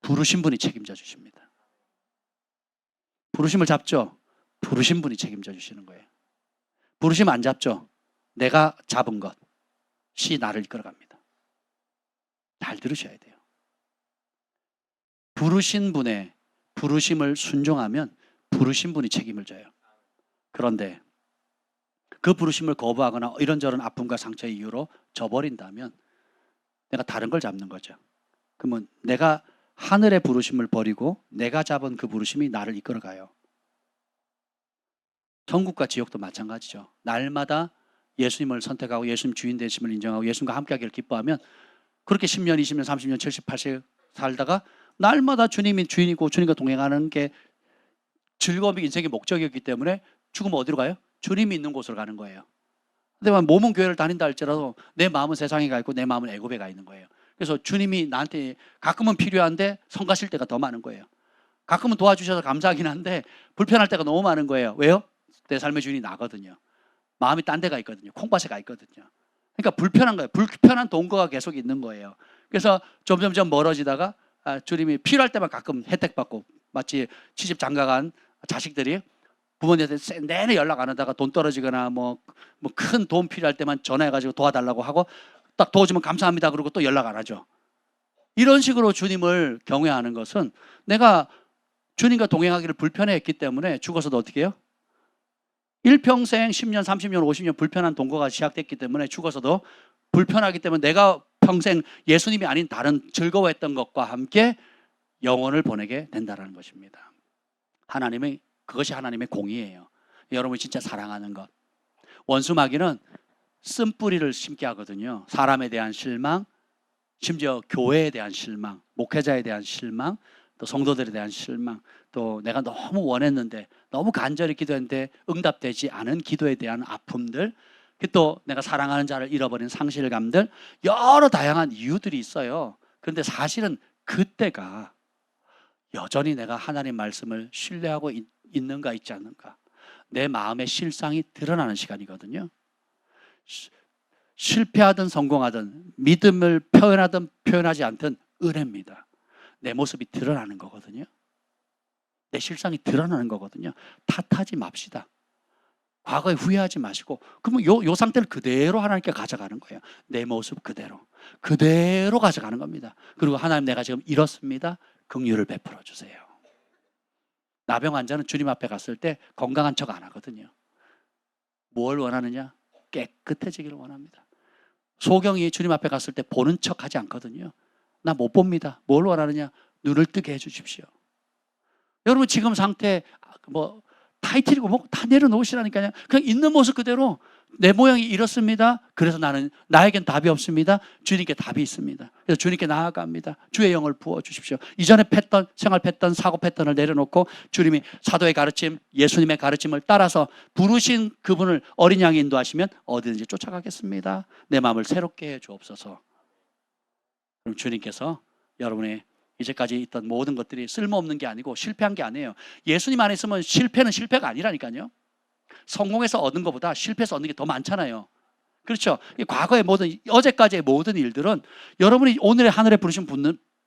부르신 분이 책임져 주십니다. 부르심을 잡죠? 부르신 분이 책임져 주시는 거예요. 부르심 안 잡죠? 내가 잡은 것이 나를 이끌어갑니다. 잘 들으셔야 돼요. 부르신 분의 부르심을 순종하면 부르신 분이 책임을 져요. 그런데 그 부르심을 거부하거나 이런저런 아픔과 상처의 이유로 저버린다면 내가 다른 걸 잡는 거죠. 그러면 내가 하늘의 부르심을 버리고 내가 잡은 그 부르심이 나를 이끌어가요. 천국과 지옥도 마찬가지죠. 날마다 예수님을 선택하고 예수님 주인 되심을 인정하고 예수님과 함께하기를 기뻐하면 그렇게 10년, 20년, 30년, 70, 80 살다가 날마다 주님이 주인이고 주님과 동행하는 게 즐거움이 인생의 목적이었기 때문에 죽으면 어디로 가요? 주님이 있는 곳으로 가는 거예요. 근데 몸은 교회를 다닌다 할지라도 내 마음은 세상에 가 있고 내 마음은 애굽에 가 있는 거예요. 그래서 주님이 나한테 가끔은 필요한데 성가실 때가 더 많은 거예요. 가끔은 도와주셔서 감사하긴 한데 불편할 때가 너무 많은 거예요. 왜요? 내 삶의 주인이 나거든요. 마음이 딴 데가 있거든요. 콩밭에 가 있거든요. 그러니까 불편한 거예요. 불편한 동거가 계속 있는 거예요. 그래서 점점점 멀어지다가 주님이 필요할 때만 가끔 혜택받고 마치 시집 장가간 자식들이 부모님한테 내내 연락 안 하다가 돈 떨어지거나 뭐 큰 돈 필요할 때만 전화해가지고 도와달라고 하고 딱 도와주면 감사합니다 그러고 또 연락 안 하죠. 이런 식으로 주님을 경외하는 것은 내가 주님과 동행하기를 불편해했기 때문에 죽어서도 어떻게 해요? 일평생 10년, 30년, 50년 불편한 동거가 시작됐기 때문에 죽어서도 불편하기 때문에 내가 평생 예수님이 아닌 다른 즐거워했던 것과 함께 영혼을 보내게 된다는 것입니다. 그것이 하나님의 공의예요. 여러분이 진짜 사랑하는 것. 원수 마귀는 쓴뿌리를 심게 하거든요. 사람에 대한 실망, 심지어 교회에 대한 실망, 목회자에 대한 실망, 또 성도들에 대한 실망, 또 내가 너무 원했는데 너무 간절히 기도했는데 응답되지 않은 기도에 대한 아픔들, 또 내가 사랑하는 자를 잃어버린 상실감들, 여러 다양한 이유들이 있어요. 그런데 사실은 그때가 여전히 내가 하나님 말씀을 신뢰하고 있는가 있지 않는가, 내 마음의 실상이 드러나는 시간이거든요. 실패하든 성공하든 믿음을 표현하든 표현하지 않든 은혜입니다. 내 모습이 드러나는 거거든요. 내 실상이 드러나는 거거든요. 탓하지 맙시다. 과거에 후회하지 마시고 그러면 요 상태를 그대로 하나님께 가져가는 거예요. 내 모습 그대로 가져가는 겁니다. 그리고 하나님 내가 지금 이렇습니다. 긍휼을 베풀어 주세요. 나병 환자는 주님 앞에 갔을 때 건강한 척 안 하거든요. 뭘 원하느냐? 깨끗해지기를 원합니다. 소경이 주님 앞에 갔을 때 보는 척 하지 않거든요. 나 못 봅니다. 뭘 원하느냐? 눈을 뜨게 해주십시오. 여러분 지금 상태 뭐 타이틀이고 뭐 다 내려놓으시라니까요. 그냥 있는 모습 그대로 내 모양이 이렇습니다. 그래서 나에겐 답이 없습니다. 주님께 답이 있습니다. 그래서 주님께 나아갑니다. 주의 영을 부어 주십시오. 이전에 생활 패턴, 사고 패턴을 내려놓고 주님이 사도의 가르침, 예수님의 가르침을 따라서 부르신 그분을 어린 양이 인도하시면 어디든지 쫓아가겠습니다. 내 마음을 새롭게 해 주옵소서. 그럼 주님께서 여러분의 이제까지 있던 모든 것들이 쓸모없는 게 아니고 실패한 게 아니에요. 예수님 안에 있으면 실패는 실패가 아니라니까요. 성공해서 얻은 것보다 실패해서 얻는 게 더 많잖아요. 그렇죠? 과거의 어제까지의 모든 일들은 여러분이 오늘의 하늘에 부르심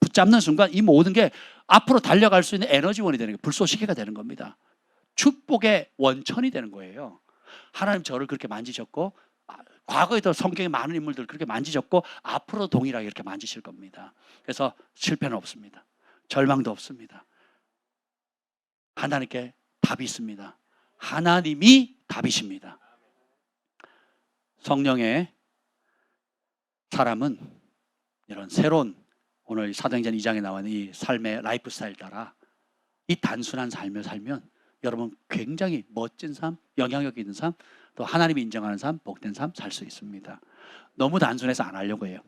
붙잡는 순간 이 모든 게 앞으로 달려갈 수 있는 에너지원이 되는 거예요. 불쏘시개가 되는 겁니다. 축복의 원천이 되는 거예요. 하나님 저를 그렇게 만지셨고 과거에도 성경에 많은 인물들을 그렇게 만지셨고 앞으로 동일하게 이렇게 만지실 겁니다. 그래서 실패는 없습니다. 절망도 없습니다. 하나님께 답이 있습니다. 하나님이 답이십니다. 성령의 사람은 이런 새로운 오늘 사도행전 2장에 나온 이 삶의 라이프 스타일 따라 이 단순한 삶을 살면 여러분 굉장히 멋진 삶, 영향력 있는 삶, 또 하나님이 인정하는 삶, 복된 삶 살 수 있습니다. 너무 단순해서 안 하려고 해요.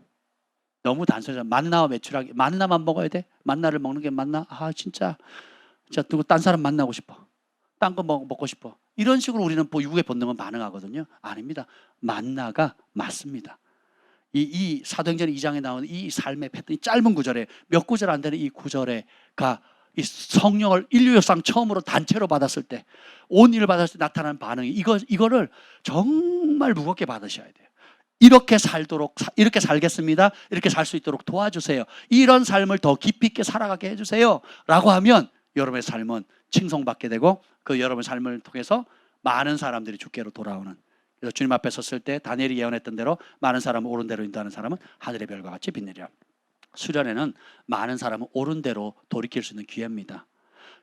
너무 단순해서 만나와 매출하기, 만나만 먹어야 돼? 만나를 먹는 게 맞나? 아 진짜 누구 딴 사람 만나고 싶어. 딴 거 먹고 싶어. 이런 식으로 우리는 육의 본능은 반응하거든요. 아닙니다. 만나가 맞습니다. 이 사도행전 2장에 나오는 이 삶의 패턴, 이 짧은 구절에 몇 구절 안 되는 이 구절에가 이 성령을 인류 역사상 처음으로 단체로 받았을 때, 온 일을 받았을 때 나타나는 반응이 이거를 정말 무겁게 받으셔야 돼요. 이렇게 살겠습니다. 이렇게 살 수 있도록 도와주세요. 이런 삶을 더 깊이 있게 살아가게 해주세요. 라고 하면 여러분의 삶은 칭송받게 되고 그 여러분의 삶을 통해서 많은 사람들이 주께로 돌아오는, 그래서 주님 앞에 섰을 때 다니엘이 예언했던 대로 많은 사람을 옳은 대로 인도하는 사람은 하늘의 별과 같이 빛내리라. 수련회는 많은 사람을 옳은 대로 돌이킬 수 있는 기회입니다.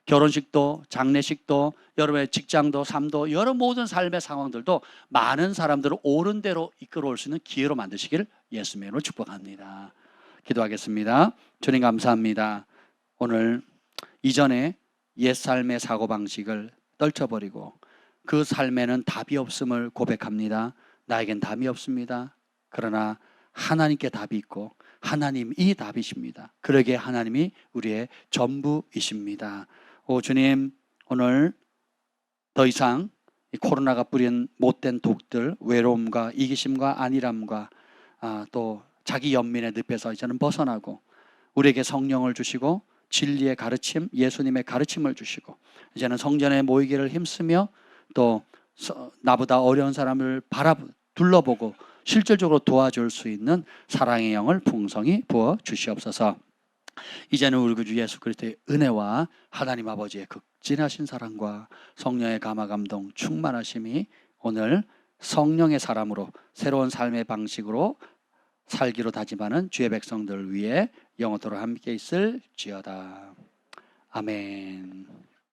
결혼식도 장례식도 여러분의 직장도 삶도 여러 모든 삶의 상황들도 많은 사람들을 옳은 대로 이끌어올 수 있는 기회로 만드시기를 예수님의 이름으로 축복합니다. 기도하겠습니다. 주님 감사합니다. 오늘 이전에 옛 삶의 사고방식을 떨쳐버리고 그 삶에는 답이 없음을 고백합니다. 나에겐 답이 없습니다. 그러나 하나님께 답이 있고 하나님이 답이십니다. 그러기에 하나님이 우리의 전부이십니다. 오 주님, 오늘 더 이상 이 코로나가 뿌린 못된 독들, 외로움과 이기심과 안일함과 또 자기 연민의 늪에서 이제는 벗어나고 우리에게 성령을 주시고 진리의 가르침, 예수님의 가르침을 주시고 이제는 성전에 모이기를 힘쓰며 또 나보다 어려운 사람을 둘러보고 실질적으로 도와줄 수 있는 사랑의 영을 풍성히 부어 주시옵소서. 이제는 우리 구주 예수 그리스도의 은혜와 하나님 아버지의 극진하신 사랑과 성령의 감화 감동 충만하심이 오늘 성령의 사람으로 새로운 삶의 방식으로 살기로 다짐하는 주의 백성들 위해 영원토록 함께 있을지어다. 아멘.